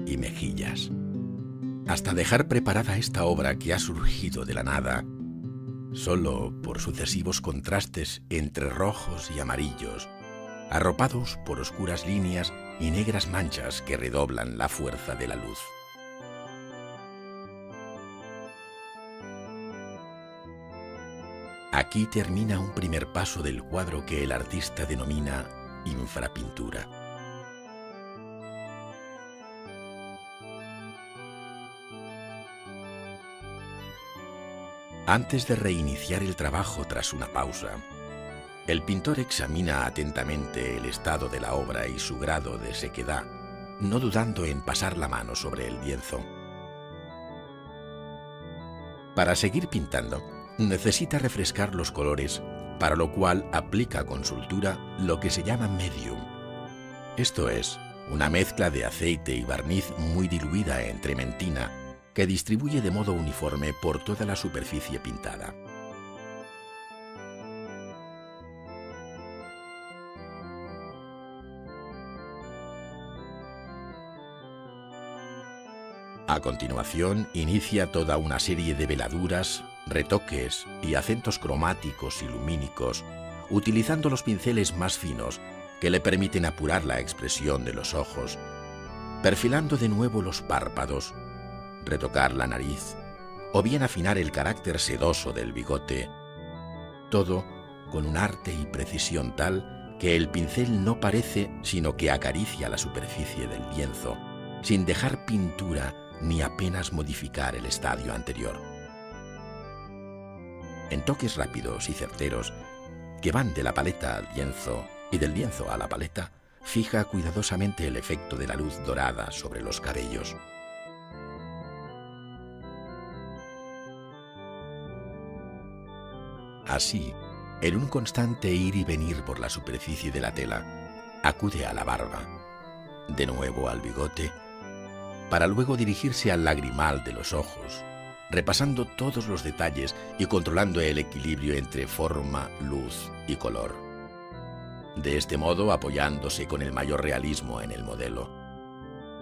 y mejillas, hasta dejar preparada esta obra que ha surgido de la nada, solo por sucesivos contrastes entre rojos y amarillos, arropados por oscuras líneas y negras manchas que redoblan la fuerza de la luz. Aquí termina un primer paso del cuadro que el artista denomina infrapintura. Antes de reiniciar el trabajo tras una pausa, el pintor examina atentamente el estado de la obra y su grado de sequedad, no dudando en pasar la mano sobre el lienzo. Para seguir pintando, necesita refrescar los colores, para lo cual aplica con soltura lo que se llama medium. Esto es, una mezcla de aceite y barniz muy diluida en trementina que distribuye de modo uniforme por toda la superficie pintada. A continuación, inicia toda una serie de veladuras, retoques y acentos cromáticos y lumínicos, utilizando los pinceles más finos que le permiten apurar la expresión de los ojos, perfilando de nuevo los párpados, retocar la nariz, o bien afinar el carácter sedoso del bigote, todo con un arte y precisión tal que el pincel no parece sino que acaricia la superficie del lienzo, sin dejar pintura ni apenas modificar el estadio anterior. En toques rápidos y certeros, que van de la paleta al lienzo y del lienzo a la paleta, fija cuidadosamente el efecto de la luz dorada sobre los cabellos. Así, en un constante ir y venir por la superficie de la tela, acude a la barba, de nuevo al bigote, para luego dirigirse al lagrimal de los ojos, repasando todos los detalles y controlando el equilibrio entre forma, luz y color. De este modo, apoyándose con el mayor realismo en el modelo,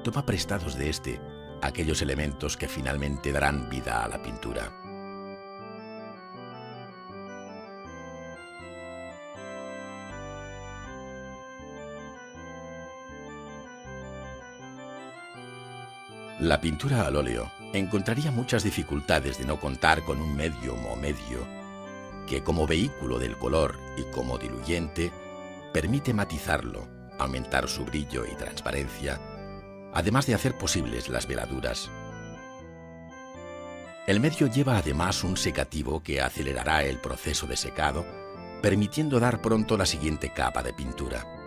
toma prestados de este aquellos elementos que finalmente darán vida a la pintura. La pintura al óleo encontraría muchas dificultades de no contar con un medium o medio que, como vehículo del color y como diluyente, permite matizarlo, aumentar su brillo y transparencia, además de hacer posibles las veladuras. El medio lleva además un secativo que acelerará el proceso de secado, permitiendo dar pronto la siguiente capa de pintura.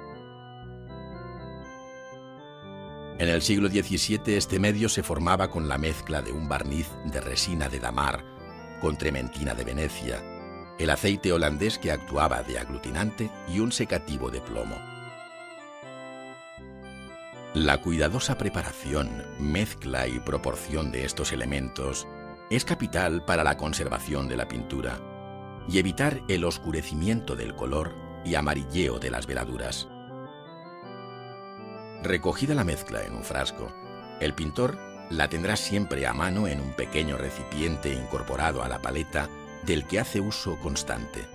En el siglo XVII este medio se formaba con la mezcla de un barniz de resina de damar con trementina de Venecia, el aceite holandés que actuaba de aglutinante y un secativo de plomo. La cuidadosa preparación, mezcla y proporción de estos elementos es capital para la conservación de la pintura y evitar el oscurecimiento del color y amarilleo de las veladuras. Recogida la mezcla en un frasco, el pintor la tendrá siempre a mano en un pequeño recipiente incorporado a la paleta del que hace uso constante.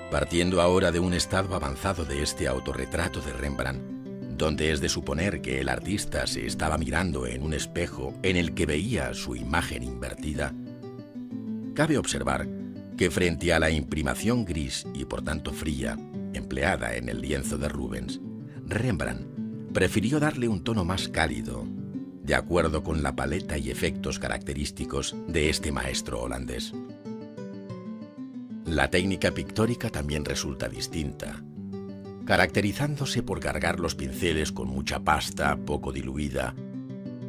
Partiendo ahora de un estado avanzado de este autorretrato de Rembrandt, donde es de suponer que el artista se estaba mirando en un espejo en el que veía su imagen invertida, cabe observar que frente a la imprimación gris y por tanto fría, empleada en el lienzo de Rubens, Rembrandt prefirió darle un tono más cálido, de acuerdo con la paleta y efectos característicos de este maestro holandés. La técnica pictórica también resulta distinta, caracterizándose por cargar los pinceles con mucha pasta poco diluida,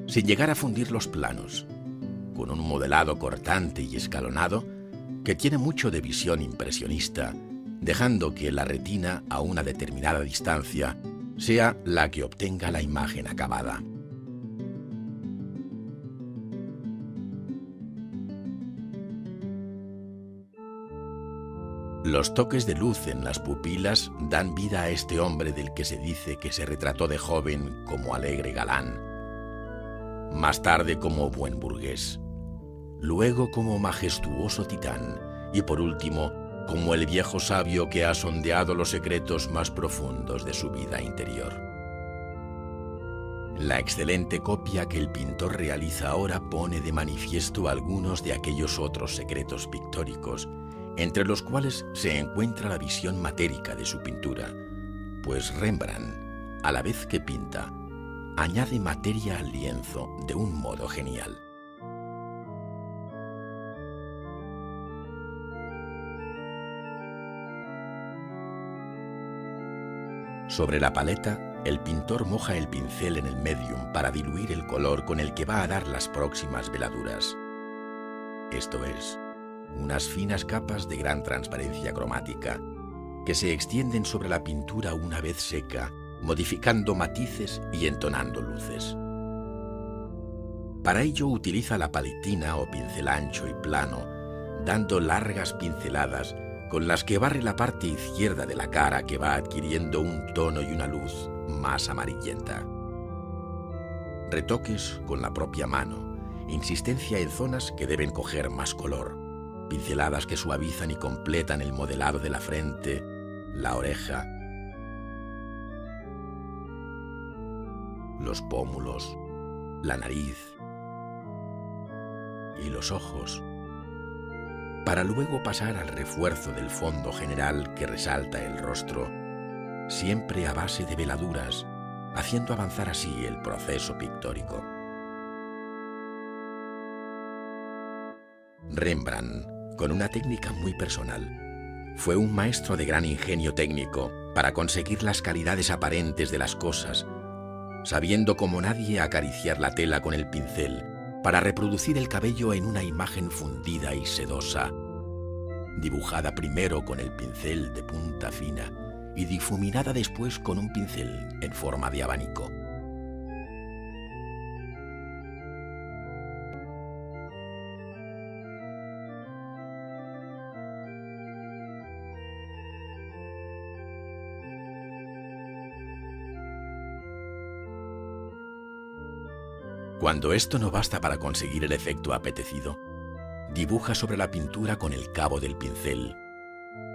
sin llegar a fundir los planos, con un modelado cortante y escalonado que tiene mucho de visión impresionista, dejando que la retina a una determinada distancia sea la que obtenga la imagen acabada. Los toques de luz en las pupilas dan vida a este hombre del que se dice que se retrató de joven como alegre galán, más tarde como buen burgués, luego como majestuoso titán y por último como el viejo sabio que ha sondeado los secretos más profundos de su vida interior. La excelente copia que el pintor realiza ahora pone de manifiesto algunos de aquellos otros secretos pictóricos, entre los cuales se encuentra la visión matérica de su pintura, pues Rembrandt, a la vez que pinta, añade materia al lienzo de un modo genial. Sobre la paleta, el pintor moja el pincel en el medium para diluir el color con el que va a dar las próximas veladuras. Esto es, unas finas capas de gran transparencia cromática que se extienden sobre la pintura una vez seca, modificando matices y entonando luces. Para ello utiliza la paletina o pincel ancho y plano, dando largas pinceladas con las que barre la parte izquierda de la cara, que va adquiriendo un tono y una luz más amarillenta. Retoques con la propia mano, insistencia en zonas que deben coger más color, pinceladas que suavizan y completan el modelado de la frente, la oreja, los pómulos, la nariz y los ojos, para luego pasar al refuerzo del fondo general que resalta el rostro, siempre a base de veladuras, haciendo avanzar así el proceso pictórico. Rembrandt, con una técnica muy personal, fue un maestro de gran ingenio técnico para conseguir las calidades aparentes de las cosas, sabiendo como nadie acariciar la tela con el pincel para reproducir el cabello en una imagen fundida y sedosa, dibujada primero con el pincel de punta fina y difuminada después con un pincel en forma de abanico. Cuando esto no basta para conseguir el efecto apetecido, dibuja sobre la pintura con el cabo del pincel,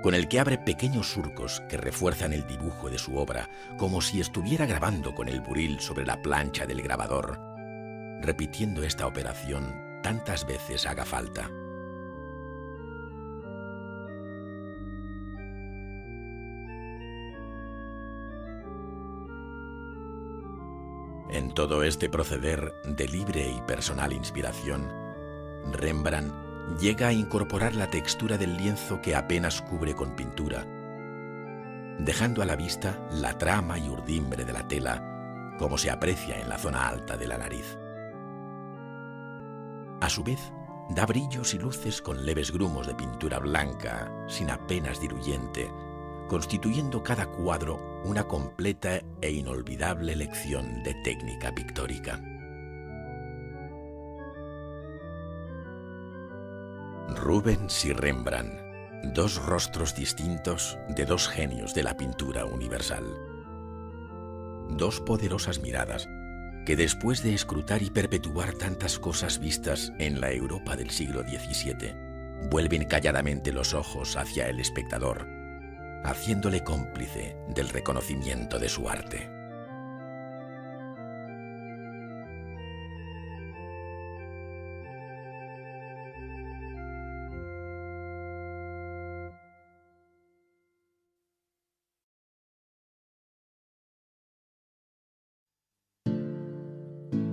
con el que abre pequeños surcos que refuerzan el dibujo de su obra, como si estuviera grabando con el buril sobre la plancha del grabador, repitiendo esta operación tantas veces haga falta. En todo este proceder de libre y personal inspiración, Rembrandt llega a incorporar la textura del lienzo que apenas cubre con pintura, dejando a la vista la trama y urdimbre de la tela, como se aprecia en la zona alta de la nariz. A su vez, da brillos y luces con leves grumos de pintura blanca, sin apenas diluyente, constituyendo cada cuadro una completa e inolvidable lección de técnica pictórica. Rubens y Rembrandt, dos rostros distintos de dos genios de la pintura universal. Dos poderosas miradas que, después de escrutar y perpetuar tantas cosas vistas en la Europa del siglo XVII, vuelven calladamente los ojos hacia el espectador, haciéndole cómplice del reconocimiento de su arte.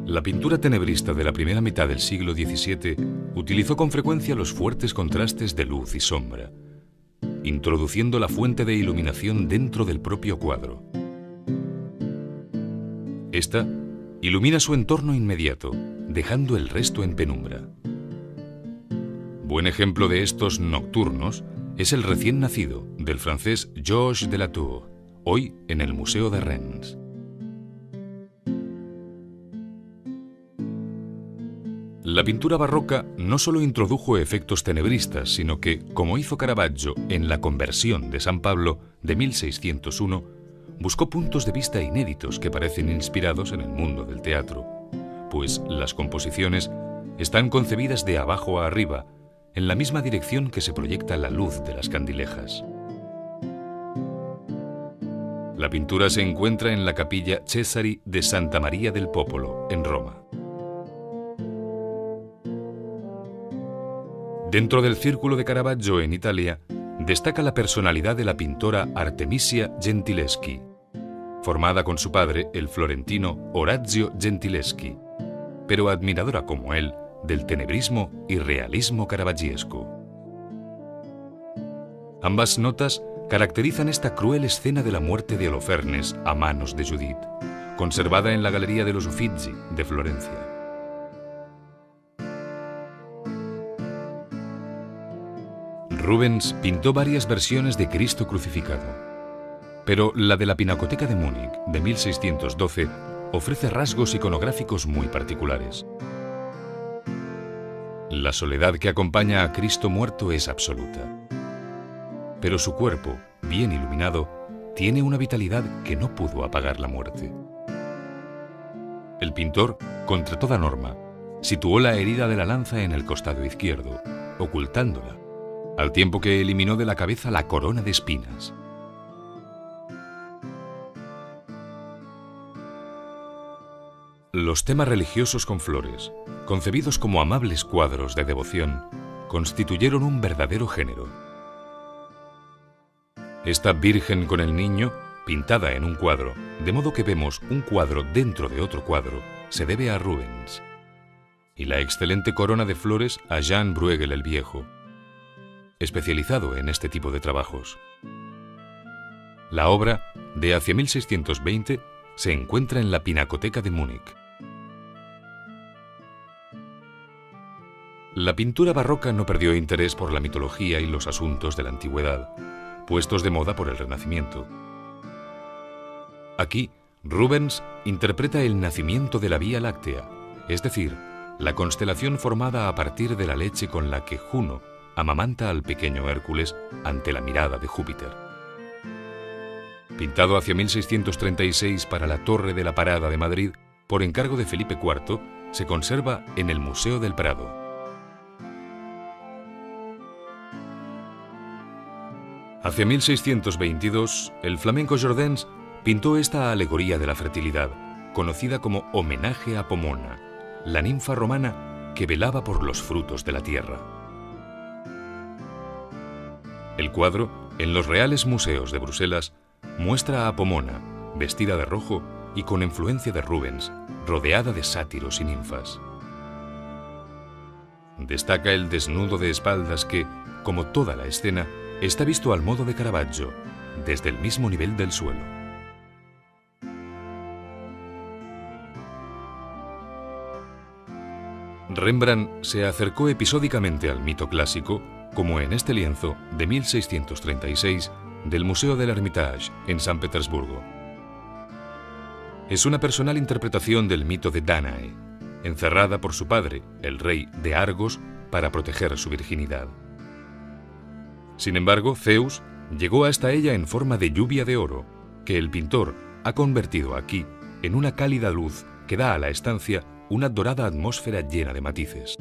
La pintura tenebrista de la primera mitad del siglo XVII utilizó con frecuencia los fuertes contrastes de luz y sombra, introduciendo la fuente de iluminación dentro del propio cuadro. Esta ilumina su entorno inmediato, dejando el resto en penumbra. Buen ejemplo de estos nocturnos es el recién nacido del francés Georges de Latour, hoy en el Museo de Rennes. La pintura barroca no solo introdujo efectos tenebristas, sino que, como hizo Caravaggio en La Conversión de San Pablo de 1601, buscó puntos de vista inéditos que parecen inspirados en el mundo del teatro, pues las composiciones están concebidas de abajo a arriba, en la misma dirección que se proyecta la luz de las candilejas. La pintura se encuentra en la capilla Cesari de Santa Maria del Popolo, en Roma. Dentro del círculo de Caravaggio en Italia, destaca la personalidad de la pintora Artemisia Gentileschi. formada con su padre, el florentino Orazio Gentileschi, pero admiradora como él del tenebrismo y realismo caravaggiesco. Ambas notas caracterizan esta cruel escena de la muerte de Holofernes a manos de Judith, conservada en la Galería de los Uffizi de Florencia. Rubens pintó varias versiones de Cristo crucificado, pero la de la Pinacoteca de Múnich de 1612 ofrece rasgos iconográficos muy particulares. La soledad que acompaña a Cristo muerto es absoluta, pero su cuerpo, bien iluminado, tiene una vitalidad que no pudo apagar la muerte. El pintor, contra toda norma, situó la herida de la lanza en el costado izquierdo, ocultándola, al tiempo que eliminó de la cabeza la corona de espinas. Los temas religiosos con flores, concebidos como amables cuadros de devoción, constituyeron un verdadero género. Esta Virgen con el Niño, pintada en un cuadro, de modo que vemos un cuadro dentro de otro cuadro, se debe a Rubens. Y la excelente corona de flores a Jan Bruegel el Viejo, especializado en este tipo de trabajos. La obra, de hacia 1620, se encuentra en la Pinacoteca de Múnich. La pintura barroca no perdió interés por la mitología y los asuntos de la antigüedad, puestos de moda por el Renacimiento. Aquí, Rubens interpreta el nacimiento de la Vía Láctea, es decir, la constelación formada a partir de la leche con la que Juno amamanta al pequeño Hércules ante la mirada de Júpiter. Pintado hacia 1636 para la Torre de la Parada de Madrid, por encargo de Felipe IV, se conserva en el Museo del Prado. Hacia 1622, el flamenco Jordaens pintó esta alegoría de la fertilidad, conocida como homenaje a Pomona, la ninfa romana que velaba por los frutos de la tierra. El cuadro, en los Reales Museos de Bruselas, muestra a Pomona, vestida de rojo y con influencia de Rubens, rodeada de sátiros y ninfas. Destaca el desnudo de espaldas que, como toda la escena, está visto al modo de Caravaggio, desde el mismo nivel del suelo. Rembrandt se acercó episódicamente al mito clásico, como en este lienzo de 1636 del Museo del Hermitage en San Petersburgo. Es una personal interpretación del mito de Dánae, encerrada por su padre, el rey de Argos, para proteger su virginidad. Sin embargo, Zeus llegó hasta ella en forma de lluvia de oro, que el pintor ha convertido aquí en una cálida luz que da a la estancia una dorada atmósfera llena de matices.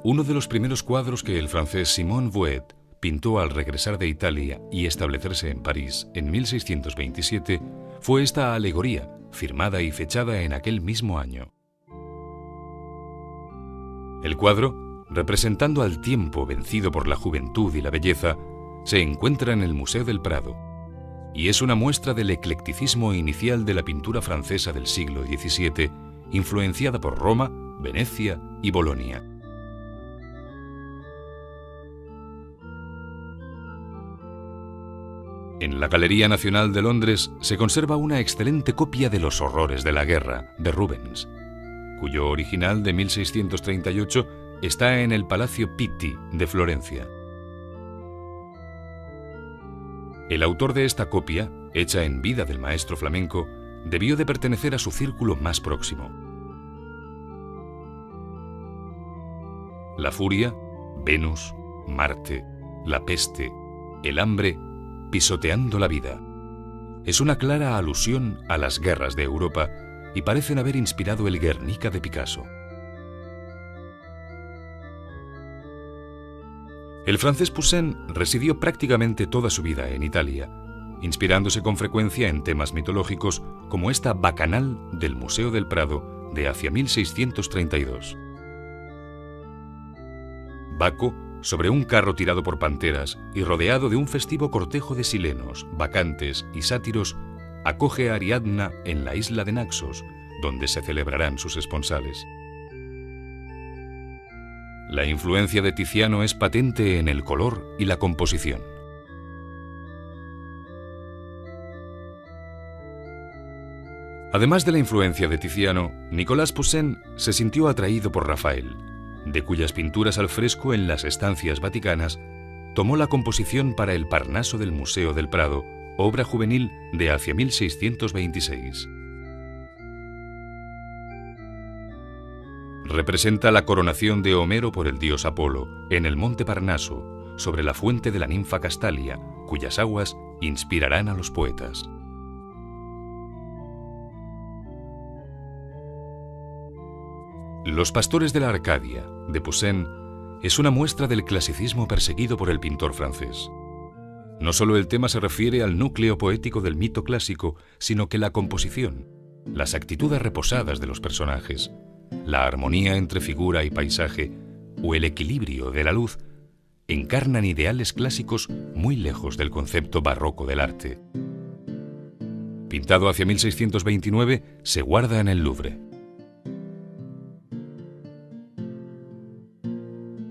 Uno de los primeros cuadros que el francés Simon Vouet pintó al regresar de Italia y establecerse en París en 1627 fue esta alegoría, firmada y fechada en aquel mismo año. El cuadro, representando al tiempo vencido por la juventud y la belleza, se encuentra en el Museo del Prado y es una muestra del eclecticismo inicial de la pintura francesa del siglo XVII, influenciada por Roma, Venecia y Bolonia. En la Galería Nacional de Londres se conserva una excelente copia de Los horrores de la guerra, de Rubens, cuyo original de 1638 está en el Palacio Pitti de Florencia. El autor de esta copia, hecha en vida del maestro flamenco, debió de pertenecer a su círculo más próximo. La furia, Venus, Marte, la peste, el hambre, pisoteando la vida. Es una clara alusión a las guerras de Europa y parecen haber inspirado el Guernica de Picasso. El francés Poussin residió prácticamente toda su vida en Italia, inspirándose con frecuencia en temas mitológicos como esta Bacanal del Museo del Prado de hacia 1632. Baco, sobre un carro tirado por panteras y rodeado de un festivo cortejo de silenos, bacantes y sátiros, acoge a Ariadna en la isla de Naxos, donde se celebrarán sus esponsales. La influencia de Tiziano es patente en el color y la composición. Además de la influencia de Tiziano, Nicolas Poussin se sintió atraído por Rafael, de cuyas pinturas al fresco en las estancias vaticanas tomó la composición para el Parnaso del Museo del Prado, obra juvenil de hacia 1626. Representa la coronación de Homero por el dios Apolo en el monte Parnaso, sobre la fuente de la ninfa Castalia, cuyas aguas inspirarán a los poetas. Los pastores de la Arcadia, de Poussin, es una muestra del clasicismo perseguido por el pintor francés. No solo el tema se refiere al núcleo poético del mito clásico, sino que la composición, las actitudes reposadas de los personajes, la armonía entre figura y paisaje o el equilibrio de la luz encarnan ideales clásicos muy lejos del concepto barroco del arte. Pintado hacia 1629, se guarda en el Louvre.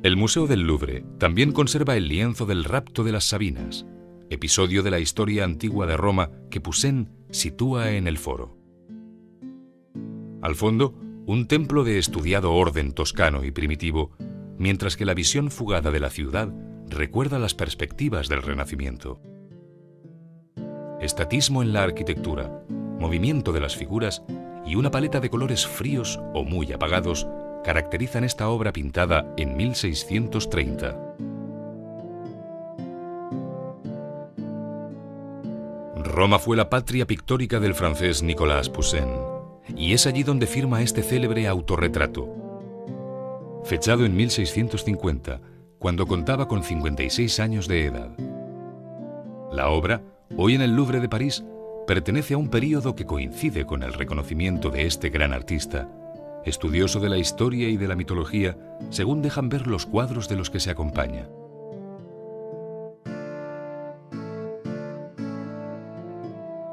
El Museo del Louvre también conserva el lienzo del rapto de las Sabinas, episodio de la historia antigua de Roma que Poussin sitúa en el foro. Al fondo, un templo de estudiado orden toscano y primitivo, mientras que la visión fugada de la ciudad recuerda las perspectivas del Renacimiento. Estatismo en la arquitectura, movimiento de las figuras y una paleta de colores fríos o muy apagados caracterizan esta obra pintada en 1630. Roma fue la patria pictórica del francés Nicolas Poussin, y es allí donde firma este célebre autorretrato, fechado en 1650, cuando contaba con 56 años de edad. La obra, hoy en el Louvre de París, pertenece a un período que coincide con el reconocimiento de este gran artista, estudioso de la historia y de la mitología, según dejan ver los cuadros de los que se acompaña.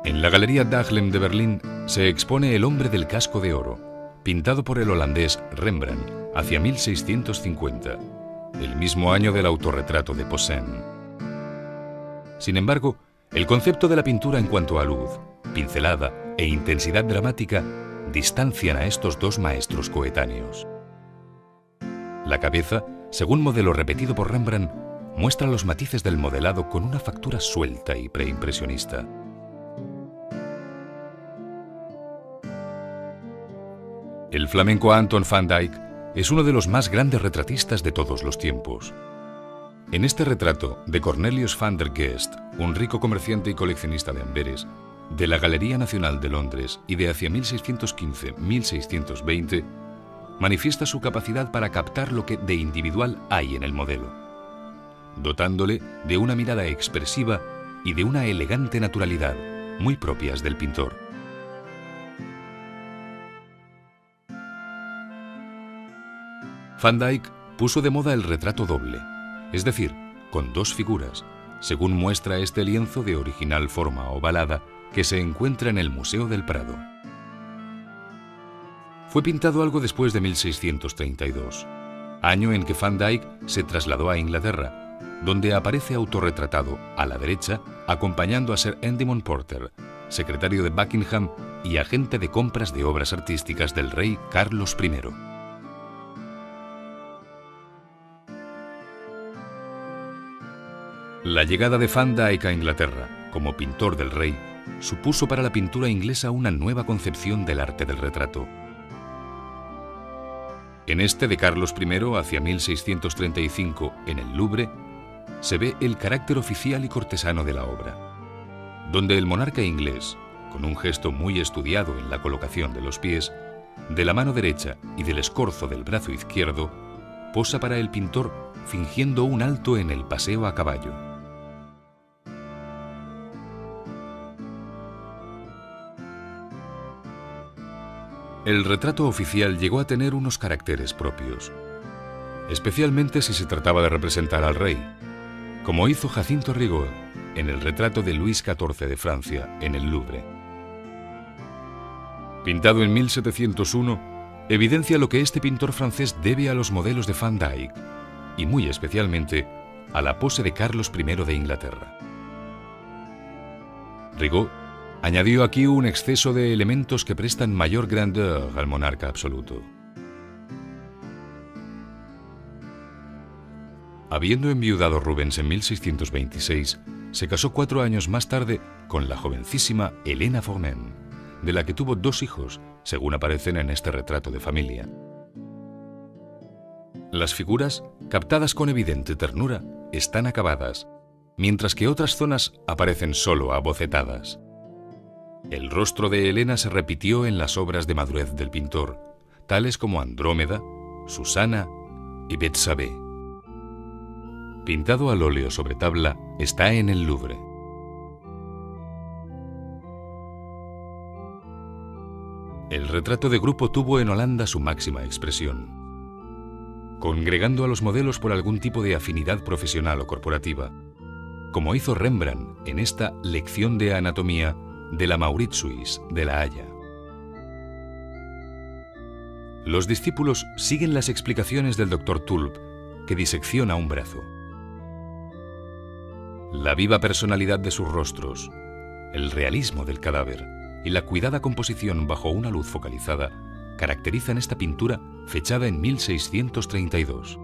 En la Galería Dahlem de Berlín se expone El hombre del casco de oro, pintado por el holandés Rembrandt hacia 1650, el mismo año del autorretrato de Poussin. Sin embargo, el concepto de la pintura en cuanto a luz, pincelada e intensidad dramática distancian a estos dos maestros coetáneos. La cabeza, según modelo repetido por Rembrandt, muestra los matices del modelado con una factura suelta y preimpresionista. El flamenco Anton van Dyck es uno de los más grandes retratistas de todos los tiempos. En este retrato de Cornelius van der Geest, un rico comerciante y coleccionista de Amberes, de la Galería Nacional de Londres y de hacia 1615-1620, manifiesta su capacidad para captar lo que de individual hay en el modelo, dotándole de una mirada expresiva y de una elegante naturalidad muy propias del pintor. Van Dyck puso de moda el retrato doble, es decir, con dos figuras, según muestra este lienzo de original forma ovalada que se encuentra en el Museo del Prado. Fue pintado algo después de 1632, año en que Van Dyck se trasladó a Inglaterra, donde aparece autorretratado a la derecha acompañando a Sir Endymion Porter, secretario de Buckingham y agente de compras de obras artísticas del rey Carlos I. La llegada de Van Dyck a Inglaterra como pintor del rey supuso para la pintura inglesa una nueva concepción del arte del retrato. En este de Carlos I, hacia 1635, en el Louvre, se ve el carácter oficial y cortesano de la obra, donde el monarca inglés, con un gesto muy estudiado en la colocación de los pies, de la mano derecha y del escorzo del brazo izquierdo, posa para el pintor fingiendo un alto en el paseo a caballo. El retrato oficial llegó a tener unos caracteres propios. especialmente si se trataba de representar al rey, como hizo Jacinto Rigaud en el retrato de Luis XIV de Francia en el Louvre. Pintado en 1701, evidencia lo que este pintor francés debe a los modelos de Van Dyck y muy especialmente a la pose de Carlos I de Inglaterra. Rigaud añadió aquí un exceso de elementos que prestan mayor grandeur al monarca absoluto. Habiendo enviudado Rubens en 1626, se casó 4 años más tarde con la jovencísima Helena Formen, de la que tuvo 2 hijos, según aparecen en este retrato de familia. Las figuras, captadas con evidente ternura, están acabadas, mientras que otras zonas aparecen solo abocetadas. El rostro de Helena se repitió en las obras de madurez del pintor, tales como Andrómeda, Susana y Betsabé. Pintado al óleo sobre tabla, está en el Louvre. El retrato de grupo tuvo en Holanda su máxima expresión, congregando a los modelos por algún tipo de afinidad profesional o corporativa, como hizo Rembrandt en esta Lección de Anatomía de la Mauritshuis de La Haya. Los discípulos siguen las explicaciones del Dr. Tulp, que disecciona un brazo. La viva personalidad de sus rostros, el realismo del cadáver y la cuidada composición bajo una luz focalizada caracterizan esta pintura fechada en 1632.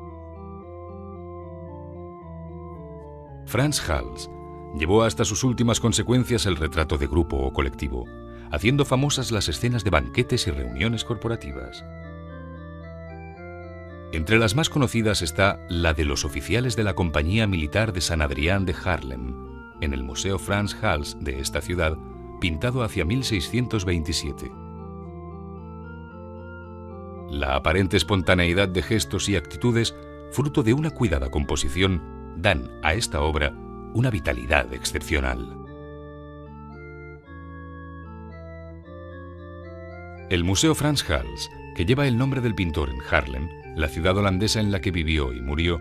Frans Hals llevó hasta sus últimas consecuencias el retrato de grupo o colectivo, haciendo famosas las escenas de banquetes y reuniones corporativas. Entre las más conocidas está la de los oficiales de la Compañía Militar de San Adrián de Haarlem, en el Museo Frans Hals de esta ciudad, pintado hacia 1627. La aparente espontaneidad de gestos y actitudes, fruto de una cuidada composición, dan a esta obra una vitalidad excepcional. El Museo Frans Hals, que lleva el nombre del pintor en Haarlem, la ciudad holandesa en la que vivió y murió,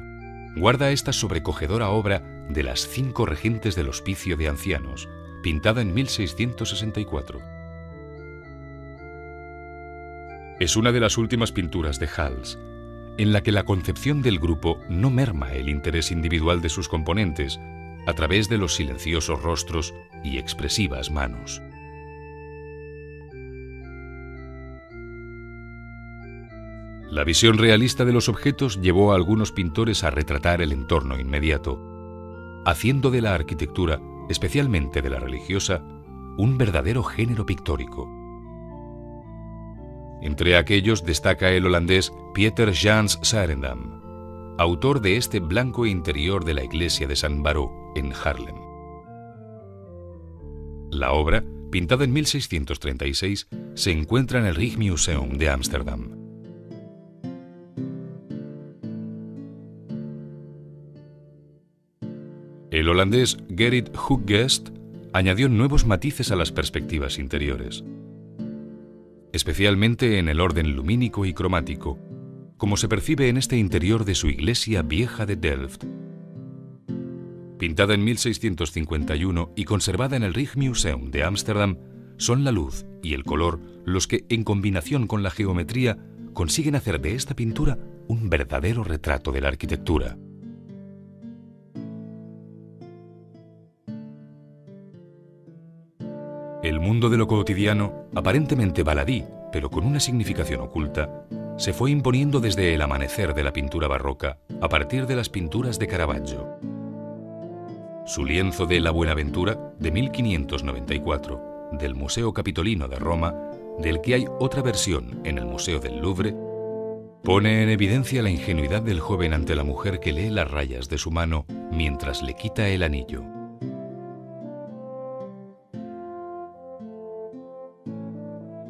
guarda esta sobrecogedora obra de las 5 regentes del Hospicio de Ancianos, pintada en 1664. Es una de las últimas pinturas de Hals, en la que la concepción del grupo no merma el interés individual de sus componentes a través de los silenciosos rostros y expresivas manos. La visión realista de los objetos llevó a algunos pintores a retratar el entorno inmediato, haciendo de la arquitectura, especialmente de la religiosa, un verdadero género pictórico. Entre aquellos destaca el holandés Pieter Jans Sarendam, autor de este blanco interior de la iglesia de San Baró en Haarlem. La obra, pintada en 1636, se encuentra en el Rijksmuseum de Ámsterdam. El holandés Gerrit Hoekgeest añadió nuevos matices a las perspectivas interiores, especialmente en el orden lumínico y cromático, como se percibe en este interior de su iglesia vieja de Delft. Pintada en 1651 y conservada en el Rijksmuseum de Ámsterdam, son la luz y el color los que, en combinación con la geometría, consiguen hacer de esta pintura un verdadero retrato de la arquitectura. El mundo de lo cotidiano, aparentemente baladí, pero con una significación oculta, se fue imponiendo desde el amanecer de la pintura barroca a partir de las pinturas de Caravaggio. Su lienzo de La Buenaventura, de 1594, del Museo Capitolino de Roma, del que hay otra versión en el Museo del Louvre, pone en evidencia la ingenuidad del joven ante la mujer que lee las rayas de su mano mientras le quita el anillo.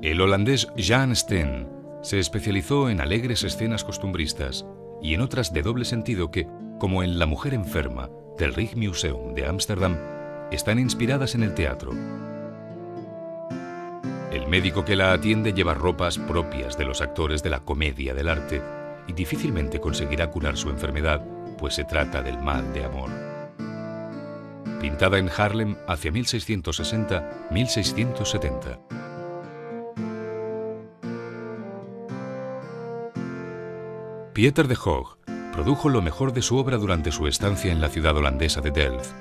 El holandés Jan Steen se especializó en alegres escenas costumbristas y en otras de doble sentido que, como en La mujer enferma del Rijksmuseum de Ámsterdam, están inspiradas en el teatro. El médico que la atiende lleva ropas propias de los actores de la comedia del arte y difícilmente conseguirá curar su enfermedad, pues se trata del mal de amor. Pintada en Haarlem hacia 1660-1670. Pieter de Hoogh produjo lo mejor de su obra durante su estancia en la ciudad holandesa de Delft,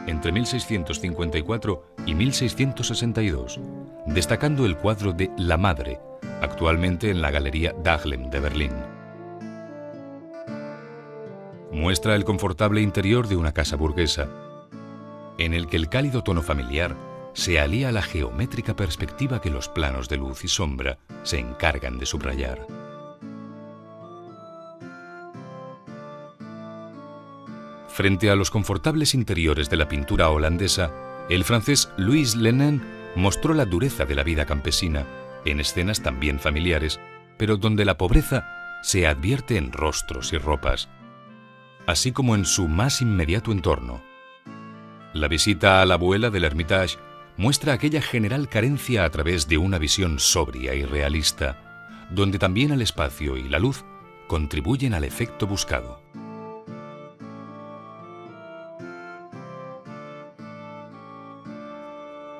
entre 1654 y 1662, destacando el cuadro de La Madre, actualmente en la Galería Dahlem de Berlín. Muestra el confortable interior de una casa burguesa, en el que el cálido tono familiar se alía a la geométrica perspectiva que los planos de luz y sombra se encargan de subrayar. Frente a los confortables interiores de la pintura holandesa, el francés Louis Lenain mostró la dureza de la vida campesina, en escenas también familiares, pero donde la pobreza se advierte en rostros y ropas, así como en su más inmediato entorno. La visita a la abuela del Hermitage muestra aquella general carencia a través de una visión sobria y realista, donde también el espacio y la luz contribuyen al efecto buscado.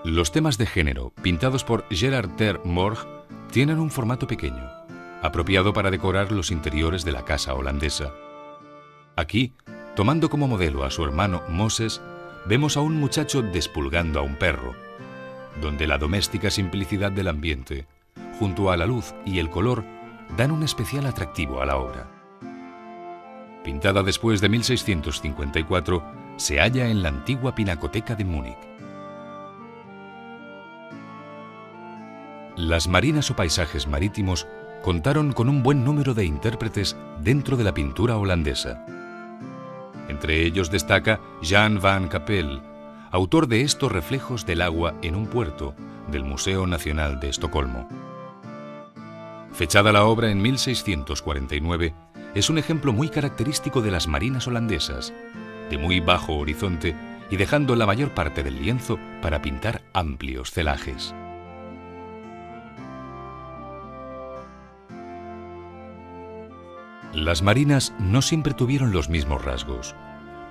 Los temas de género, pintados por Gerard ter Morg, tienen un formato pequeño, apropiado para decorar los interiores de la casa holandesa. Aquí, tomando como modelo a su hermano Moses, vemos a un muchacho despulgando a un perro, donde la doméstica simplicidad del ambiente, junto a la luz y el color, dan un especial atractivo a la obra. Pintada después de 1654, se halla en la antigua Pinacoteca de Múnich. Las marinas o paisajes marítimos contaron con un buen número de intérpretes dentro de la pintura holandesa. Entre ellos destaca Jan van Capel, autor de estos reflejos del agua en un puerto del Museo Nacional de Estocolmo. Fechada la obra en 1649, es un ejemplo muy característico de las marinas holandesas, de muy bajo horizonte y dejando la mayor parte del lienzo para pintar amplios celajes. Las marinas no siempre tuvieron los mismos rasgos,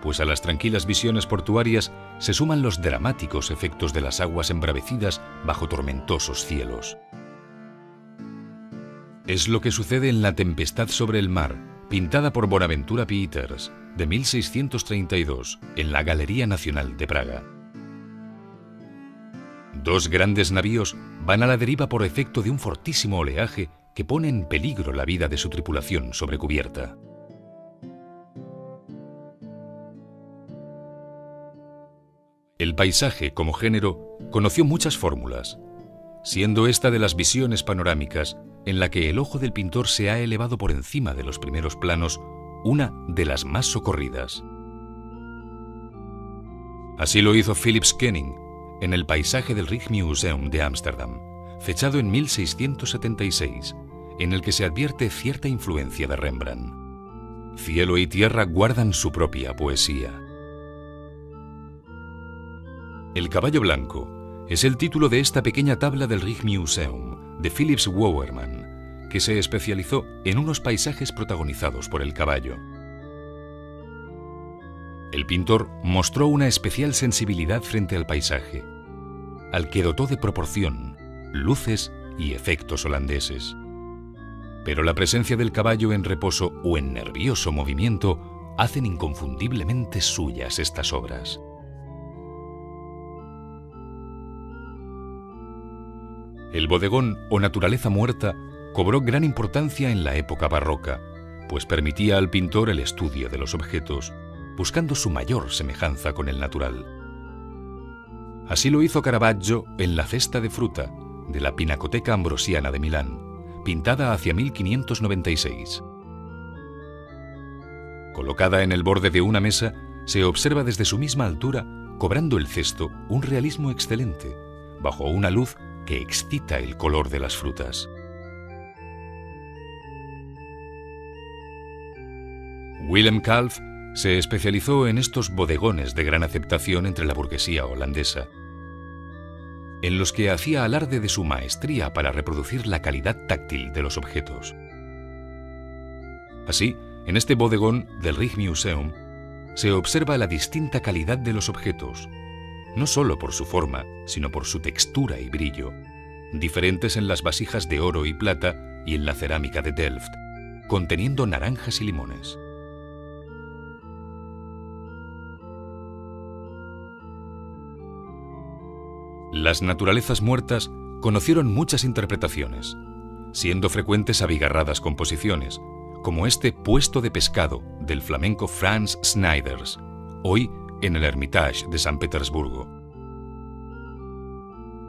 pues a las tranquilas visiones portuarias se suman los dramáticos efectos de las aguas embravecidas bajo tormentosos cielos. Es lo que sucede en La Tempestad sobre el mar, pintada por Bonaventura Pieters, de 1632, en la Galería Nacional de Praga. Dos grandes navíos van a la deriva por efecto de un fortísimo oleaje que pone en peligro la vida de su tripulación sobre cubierta. El paisaje, como género, conoció muchas fórmulas, siendo esta de las visiones panorámicas en la que el ojo del pintor se ha elevado por encima de los primeros planos, una de las más socorridas. Así lo hizo Philips Kenning en el paisaje del Rijksmuseum de Ámsterdam, fechado en 1676, en el que se advierte cierta influencia de Rembrandt. Cielo y tierra guardan su propia poesía. El caballo blanco es el título de esta pequeña tabla del Rijksmuseum de Philips Wouwerman, que se especializó en unos paisajes protagonizados por el caballo. El pintor mostró una especial sensibilidad frente al paisaje, al que dotó de proporción, luces y efectos holandeses. Pero la presencia del caballo en reposo o en nervioso movimiento hacen inconfundiblemente suyas estas obras. El bodegón o naturaleza muerta cobró gran importancia en la época barroca, pues permitía al pintor el estudio de los objetos, buscando su mayor semejanza con el natural. Así lo hizo Caravaggio en La cesta de fruta, de la Pinacoteca Ambrosiana de Milán, pintada hacia 1596. Colocada en el borde de una mesa, se observa desde su misma altura, cobrando el cesto un realismo excelente, bajo una luz que excita el color de las frutas. Willem Kalf se especializó en estos bodegones de gran aceptación entre la burguesía holandesa, en los que hacía alarde de su maestría para reproducir la calidad táctil de los objetos. Así, en este bodegón del Rijksmuseum se observa la distinta calidad de los objetos, no solo por su forma, sino por su textura y brillo, diferentes en las vasijas de oro y plata y en la cerámica de Delft, conteniendo naranjas y limones. Las naturalezas muertas conocieron muchas interpretaciones, siendo frecuentes abigarradas composiciones, como este puesto de pescado del flamenco Franz Schneiders, hoy en el Hermitage de San Petersburgo.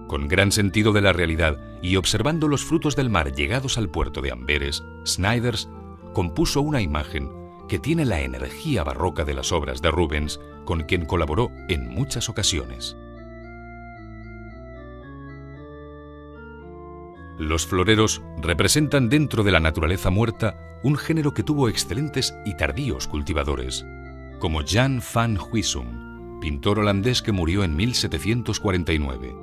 Con gran sentido de la realidad y observando los frutos del mar llegados al puerto de Amberes, Schneiders compuso una imagen que tiene la energía barroca de las obras de Rubens, con quien colaboró en muchas ocasiones. Los floreros representan dentro de la naturaleza muerta un género que tuvo excelentes y tardíos cultivadores, como Jan van Huysum, pintor holandés que murió en 1749.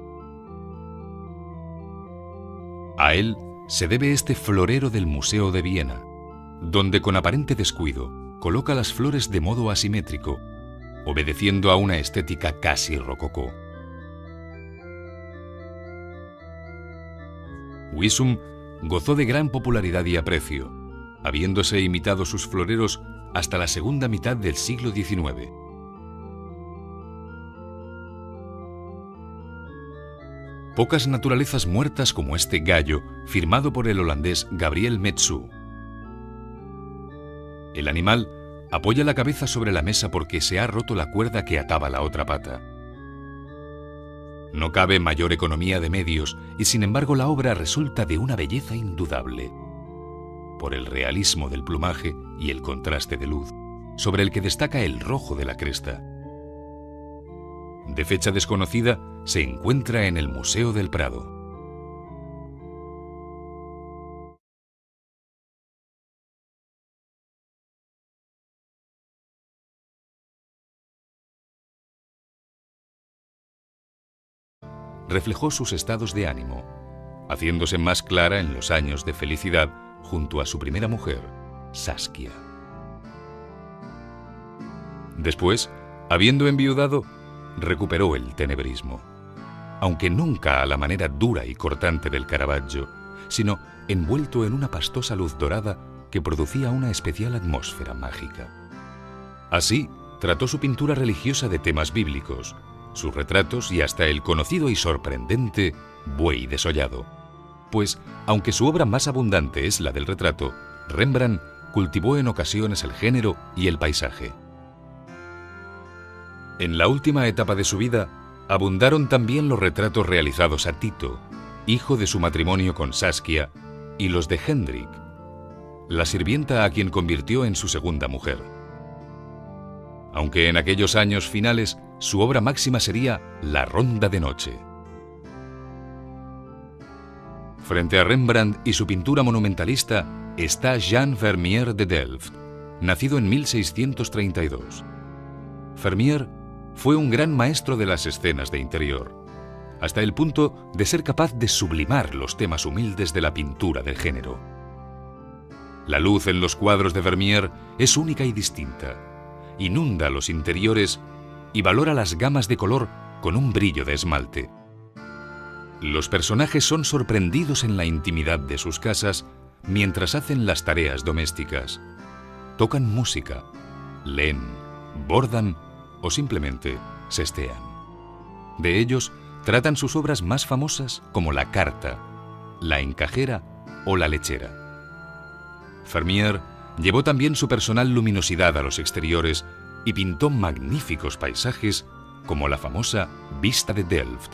A él se debe este florero del Museo de Viena, donde con aparente descuido coloca las flores de modo asimétrico, obedeciendo a una estética casi rococó. Huysum gozó de gran popularidad y aprecio, habiéndose imitado sus floreros hasta la segunda mitad del siglo XIX. Pocas naturalezas muertas como este gallo, firmado por el holandés Gabriel Metsu. El animal apoya la cabeza sobre la mesa porque se ha roto la cuerda que ataba la otra pata. No cabe mayor economía de medios y sin embargo la obra resulta de una belleza indudable, por el realismo del plumaje y el contraste de luz, sobre el que destaca el rojo de la cresta. De fecha desconocida, se encuentra en el Museo del Prado. Reflejó sus estados de ánimo, haciéndose más clara en los años de felicidad junto a su primera mujer, Saskia. Después, habiendo enviudado, recuperó el tenebrismo, aunque nunca a la manera dura y cortante del Caravaggio, sino envuelto en una pastosa luz dorada que producía una especial atmósfera mágica. Así, trató su pintura religiosa de temas bíblicos, sus retratos y hasta el conocido y sorprendente Buey desollado. Pues, aunque su obra más abundante es la del retrato, Rembrandt cultivó en ocasiones el género y el paisaje. En la última etapa de su vida, abundaron también los retratos realizados a Tito, hijo de su matrimonio con Saskia, y los de Hendrik, la sirvienta a quien convirtió en su segunda mujer. Aunque en aquellos años finales su obra máxima sería La Ronda de Noche. Frente a Rembrandt y su pintura monumentalista está Jan Vermeer de Delft, nacido en 1632. Vermeer fue un gran maestro de las escenas de interior, hasta el punto de ser capaz de sublimar los temas humildes de la pintura del género. La luz en los cuadros de Vermeer es única y distinta, inunda los interiores y valora las gamas de color con un brillo de esmalte. Los personajes son sorprendidos en la intimidad de sus casas mientras hacen las tareas domésticas. Tocan música, leen, bordan o simplemente sestean. De ellos tratan sus obras más famosas como La Carta, La Encajera o La Lechera. Vermeer llevó también su personal luminosidad a los exteriores y pintó magníficos paisajes como la famosa Vista de Delft.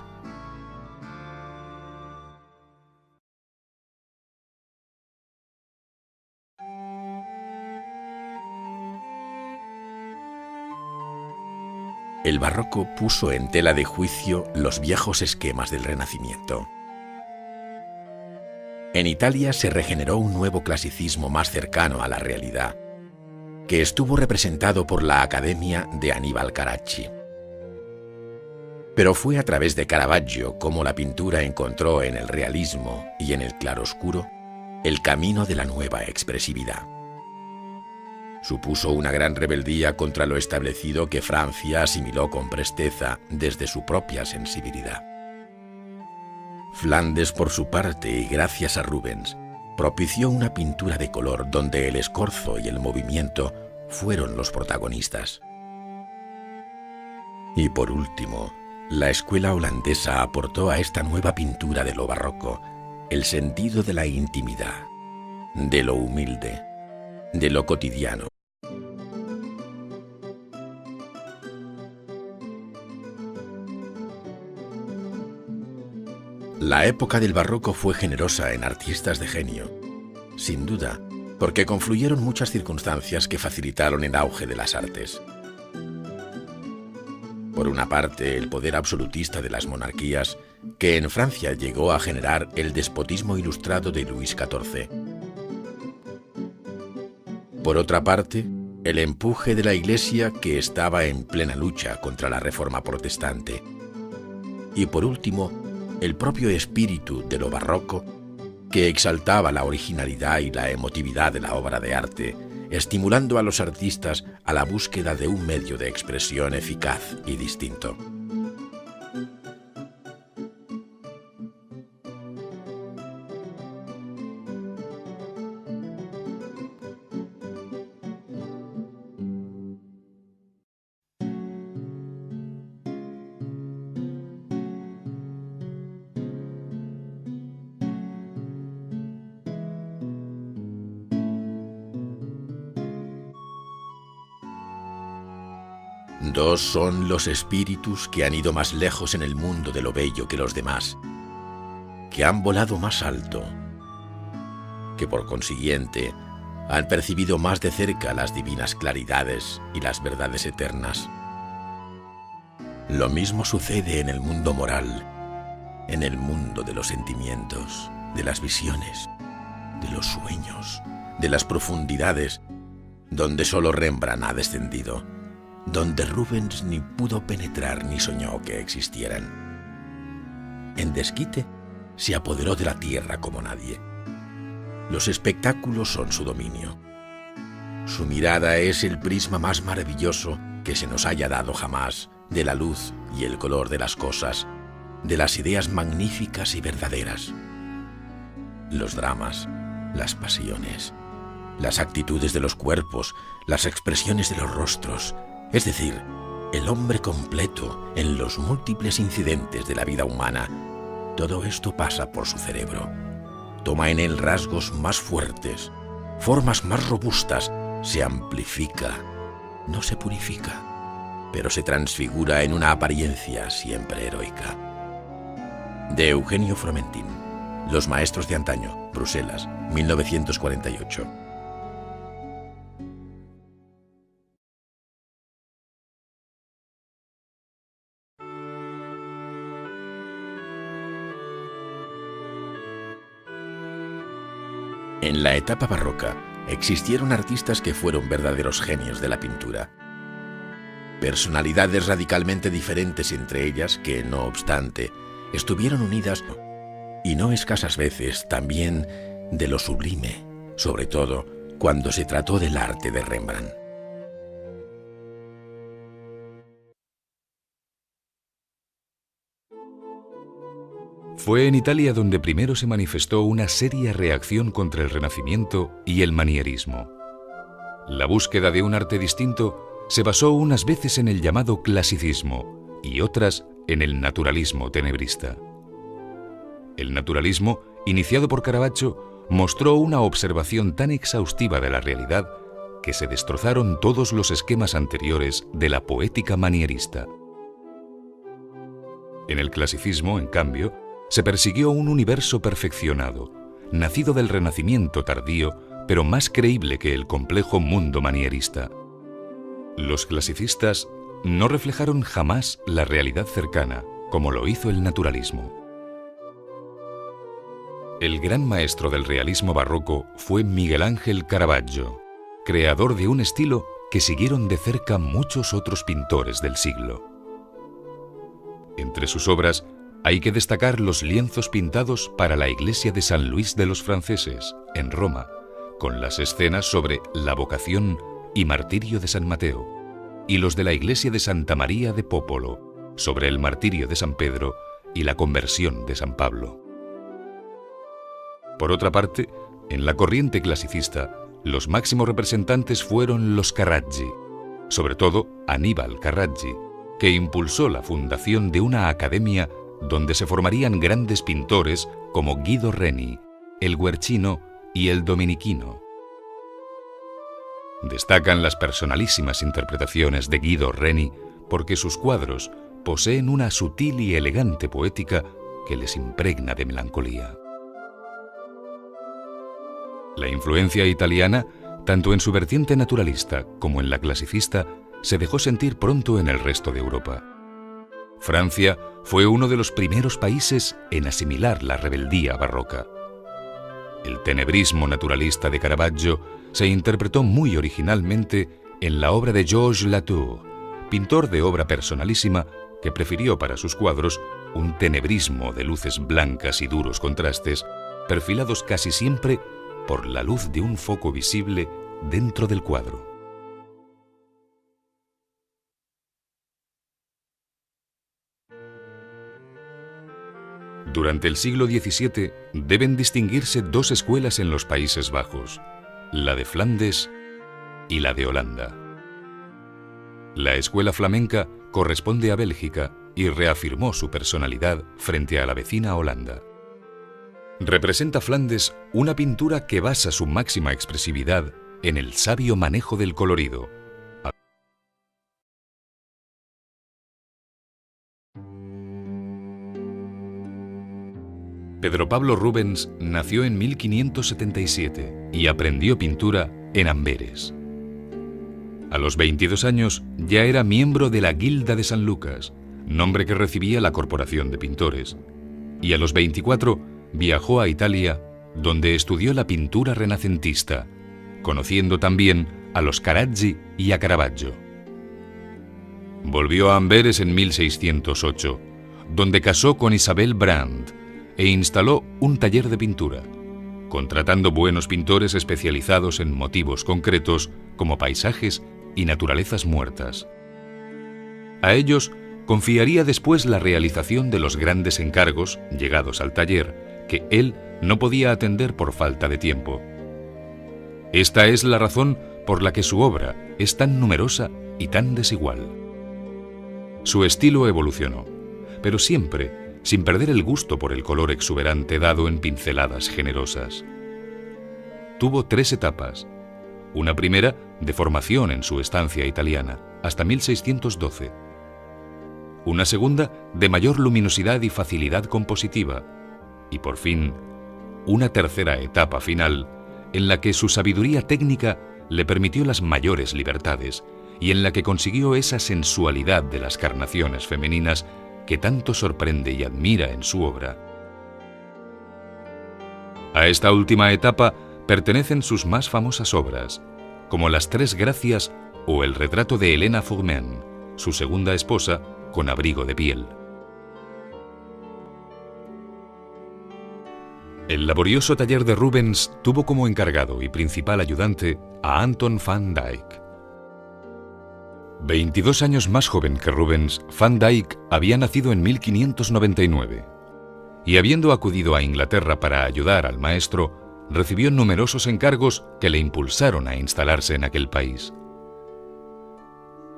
El barroco puso en tela de juicio los viejos esquemas del Renacimiento. En Italia se regeneró un nuevo clasicismo más cercano a la realidad, que estuvo representado por la Academia de Aníbal Carracci. Pero fue a través de Caravaggio como la pintura encontró en el realismo y en el claroscuro el camino de la nueva expresividad. Supuso una gran rebeldía contra lo establecido que Francia asimiló con presteza desde su propia sensibilidad. Flandes, por su parte, y gracias a Rubens, propició una pintura de color donde el escorzo y el movimiento fueron los protagonistas. Y por último, la escuela holandesa aportó a esta nueva pintura de lo barroco el sentido de la intimidad, de lo humilde, de lo cotidiano. La época del barroco fue generosa en artistas de genio, sin duda, porque confluyeron muchas circunstancias que facilitaron el auge de las artes. Por una parte, el poder absolutista de las monarquías, que en Francia llegó a generar el despotismo ilustrado de Luis XIV. Por otra parte, el empuje de la Iglesia, que estaba en plena lucha contra la Reforma protestante. Y por último, el propio espíritu de lo barroco, que exaltaba la originalidad y la emotividad de la obra de arte, estimulando a los artistas a la búsqueda de un medio de expresión eficaz y distinto. Dos son los espíritus que han ido más lejos en el mundo de lo bello que los demás, que han volado más alto, que por consiguiente han percibido más de cerca las divinas claridades y las verdades eternas. Lo mismo sucede en el mundo moral, en el mundo de los sentimientos, de las visiones, de los sueños, de las profundidades, donde solo Rembrandt ha descendido, donde Rubens ni pudo penetrar ni soñó que existieran. En desquite se apoderó de la tierra como nadie. Los espectáculos son su dominio. Su mirada es el prisma más maravilloso que se nos haya dado jamás de la luz y el color de las cosas, de las ideas magníficas y verdaderas. Los dramas, las pasiones, las actitudes de los cuerpos, las expresiones de los rostros, es decir, el hombre completo en los múltiples incidentes de la vida humana, todo esto pasa por su cerebro. Toma en él rasgos más fuertes, formas más robustas, se amplifica, no se purifica, pero se transfigura en una apariencia siempre heroica. De Eugenio Fromentin, Los maestros de antaño, Bruselas, 1948. En la etapa barroca existieron artistas que fueron verdaderos genios de la pintura. Personalidades radicalmente diferentes entre ellas que, no obstante, estuvieron unidas y no escasas veces también de lo sublime, sobre todo cuando se trató del arte de Rembrandt. Fue en Italia donde primero se manifestó una seria reacción contra el Renacimiento y el manierismo. La búsqueda de un arte distinto se basó unas veces en el llamado clasicismo y otras en el naturalismo tenebrista. El naturalismo, iniciado por Caravaggio, mostró una observación tan exhaustiva de la realidad que se destrozaron todos los esquemas anteriores de la poética manierista. En el clasicismo, en cambio, se persiguió un universo perfeccionado, nacido del Renacimiento tardío, pero más creíble que el complejo mundo manierista. Los clasicistas no reflejaron jamás la realidad cercana, como lo hizo el naturalismo. El gran maestro del realismo barroco fue Miguel Ángel Caravaggio, creador de un estilo que siguieron de cerca muchos otros pintores del siglo. Entre sus obras hay que destacar los lienzos pintados para la iglesia de San Luis de los Franceses, en Roma, con las escenas sobre la vocación, y Martirio de San Mateo, y los de la iglesia de Santa María de Popolo, sobre el martirio de San Pedro y la conversión de San Pablo. Por otra parte, en la corriente clasicista, los máximos representantes fueron los Carraggi, sobre todo Aníbal Carraggi, que impulsó la fundación de una academia donde se formarían grandes pintores como Guido Reni, el Guercino y el Dominichino. Destacan las personalísimas interpretaciones de Guido Reni porque sus cuadros poseen una sutil y elegante poética que les impregna de melancolía. La influencia italiana, tanto en su vertiente naturalista como en la clasicista, se dejó sentir pronto en el resto de Europa. Francia fue uno de los primeros países en asimilar la rebeldía barroca. El tenebrismo naturalista de Caravaggio se interpretó muy originalmente en la obra de Georges Latour, pintor de obra personalísima que prefirió para sus cuadros un tenebrismo de luces blancas y duros contrastes, perfilados casi siempre por la luz de un foco visible dentro del cuadro. Durante el siglo XVII deben distinguirse dos escuelas en los Países Bajos, la de Flandes y la de Holanda. La escuela flamenca corresponde a Bélgica y reafirmó su personalidad frente a la vecina Holanda. Representa Flandes una pintura que basa su máxima expresividad en el sabio manejo del colorido. Pedro Pablo Rubens nació en 1577 y aprendió pintura en Amberes. A los 22 años ya era miembro de la Guilda de San Lucas, nombre que recibía la Corporación de Pintores, y a los 24 viajó a Italia, donde estudió la pintura renacentista, conociendo también a los Carraggi y a Caravaggio. Volvió a Amberes en 1608, donde casó con Isabel Brandt e instaló un taller de pintura, contratando buenos pintores especializados en motivos concretos como paisajes y naturalezas muertas. A ellos confiaría después la realización de los grandes encargos llegados al taller, que él no podía atender por falta de tiempo. Esta es la razón por la que su obra es tan numerosa y tan desigual. Su estilo evolucionó, pero siempre sin perder el gusto por el color exuberante dado en pinceladas generosas. Tuvo 3 etapas. Una primera de formación en su estancia italiana, hasta 1612. Una segunda de mayor luminosidad y facilidad compositiva. Y por fin, una tercera etapa final en la que su sabiduría técnica le permitió las mayores libertades y en la que consiguió esa sensualidad de las carnaciones femeninas que tanto sorprende y admira en su obra. A esta última etapa pertenecen sus más famosas obras, como Las Tres Gracias o el retrato de Helena Fourmen, su segunda esposa, con abrigo de piel. El laborioso taller de Rubens tuvo como encargado y principal ayudante a Anton van Dyck. 22 años más joven que Rubens, Van Dyck había nacido en 1599 y, habiendo acudido a Inglaterra para ayudar al maestro, recibió numerosos encargos que le impulsaron a instalarse en aquel país.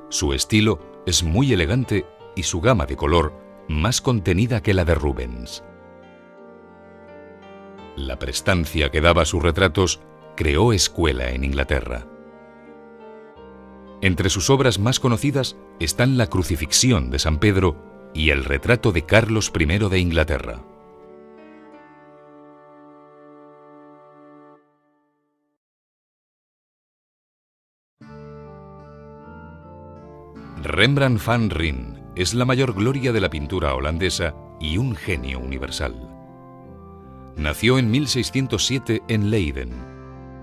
Su estilo es muy elegante y su gama de color más contenida que la de Rubens. La prestancia que daba a sus retratos creó escuela en Inglaterra. Entre sus obras más conocidas están la Crucifixión de San Pedro y el retrato de Carlos I de Inglaterra. Rembrandt van Rijn es la mayor gloria de la pintura holandesa y un genio universal. Nació en 1607 en Leiden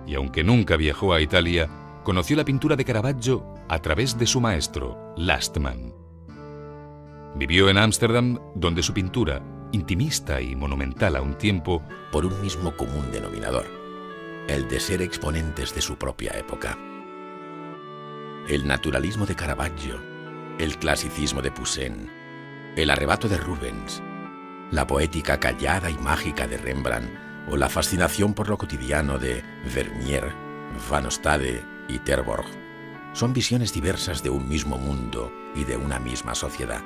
y, aunque nunca viajó a Italia, conoció la pintura de Caravaggio a través de su maestro, Lastman. Vivió en Ámsterdam, donde su pintura, intimista y monumental a un tiempo, por un mismo común denominador, el de ser exponentes de su propia época. el naturalismo de Caravaggio, el clasicismo de Poussin, el arrebato de Rubens, la poética callada y mágica de Rembrandt o la fascinación por lo cotidiano de Vermeer, Van Ostade y Terborg son visiones diversas de un mismo mundo y de una misma sociedad.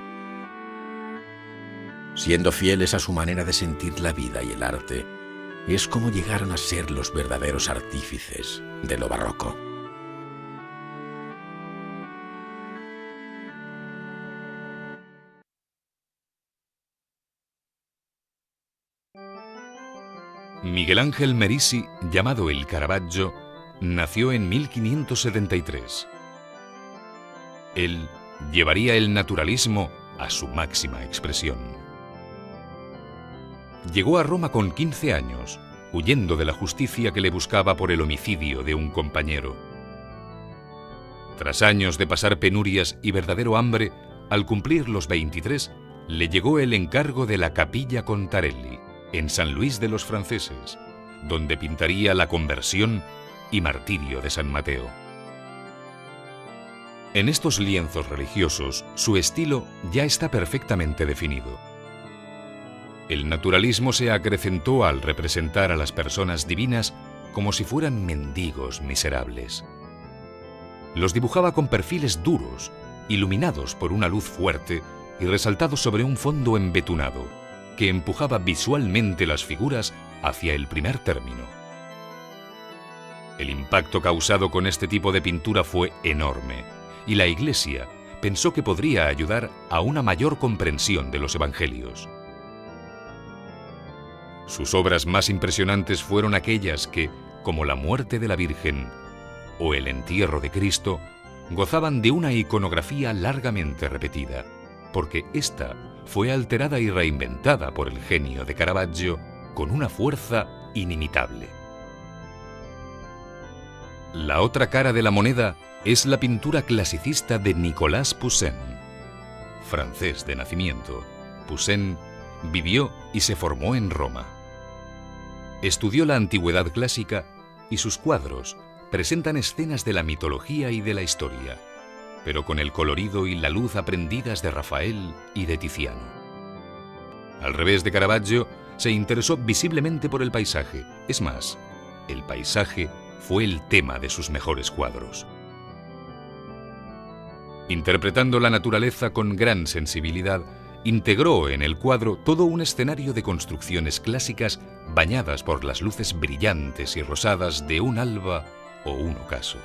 Siendo fieles a su manera de sentir la vida y el arte, es como llegaron a ser los verdaderos artífices de lo barroco. Miguel Ángel Merisi, llamado el Caravaggio, nació en 1573. Él llevaría el naturalismo a su máxima expresión. Llegó a Roma con 15 años, huyendo de la justicia que le buscaba por el homicidio de un compañero. Tras años de pasar penurias y verdadero hambre, al cumplir los 23, le llegó el encargo de la Capilla Contarelli, en San Luis de los Franceses, donde pintaría la conversión y martirio de San Mateo. En estos lienzos religiosos, su estilo ya está perfectamente definido. El naturalismo se acrecentó al representar a las personas divinas como si fueran mendigos miserables. Los dibujaba con perfiles duros, iluminados por una luz fuerte y resaltados sobre un fondo embetunado, que empujaba visualmente las figuras hacia el primer término. El impacto causado con este tipo de pintura fue enorme, y la Iglesia pensó que podría ayudar a una mayor comprensión de los evangelios. Sus obras más impresionantes fueron aquellas que, como la muerte de la Virgen o el entierro de Cristo, gozaban de una iconografía largamente repetida, porque ésta fue alterada y reinventada por el genio de Caravaggio con una fuerza inimitable. La otra cara de la moneda es la pintura clasicista de Nicolas Poussin. Francés de nacimiento, Poussin vivió y se formó en Roma. Estudió la antigüedad clásica y sus cuadros presentan escenas de la mitología y de la historia, pero con el colorido y la luz aprendidas de Rafael y de Tiziano. Al revés de Caravaggio, se interesó visiblemente por el paisaje. Es más, el paisaje fue el tema de sus mejores cuadros. Interpretando la naturaleza con gran sensibilidad, integró en el cuadro todo un escenario de construcciones clásicas bañadas por las luces brillantes y rosadas de un alba o un ocaso.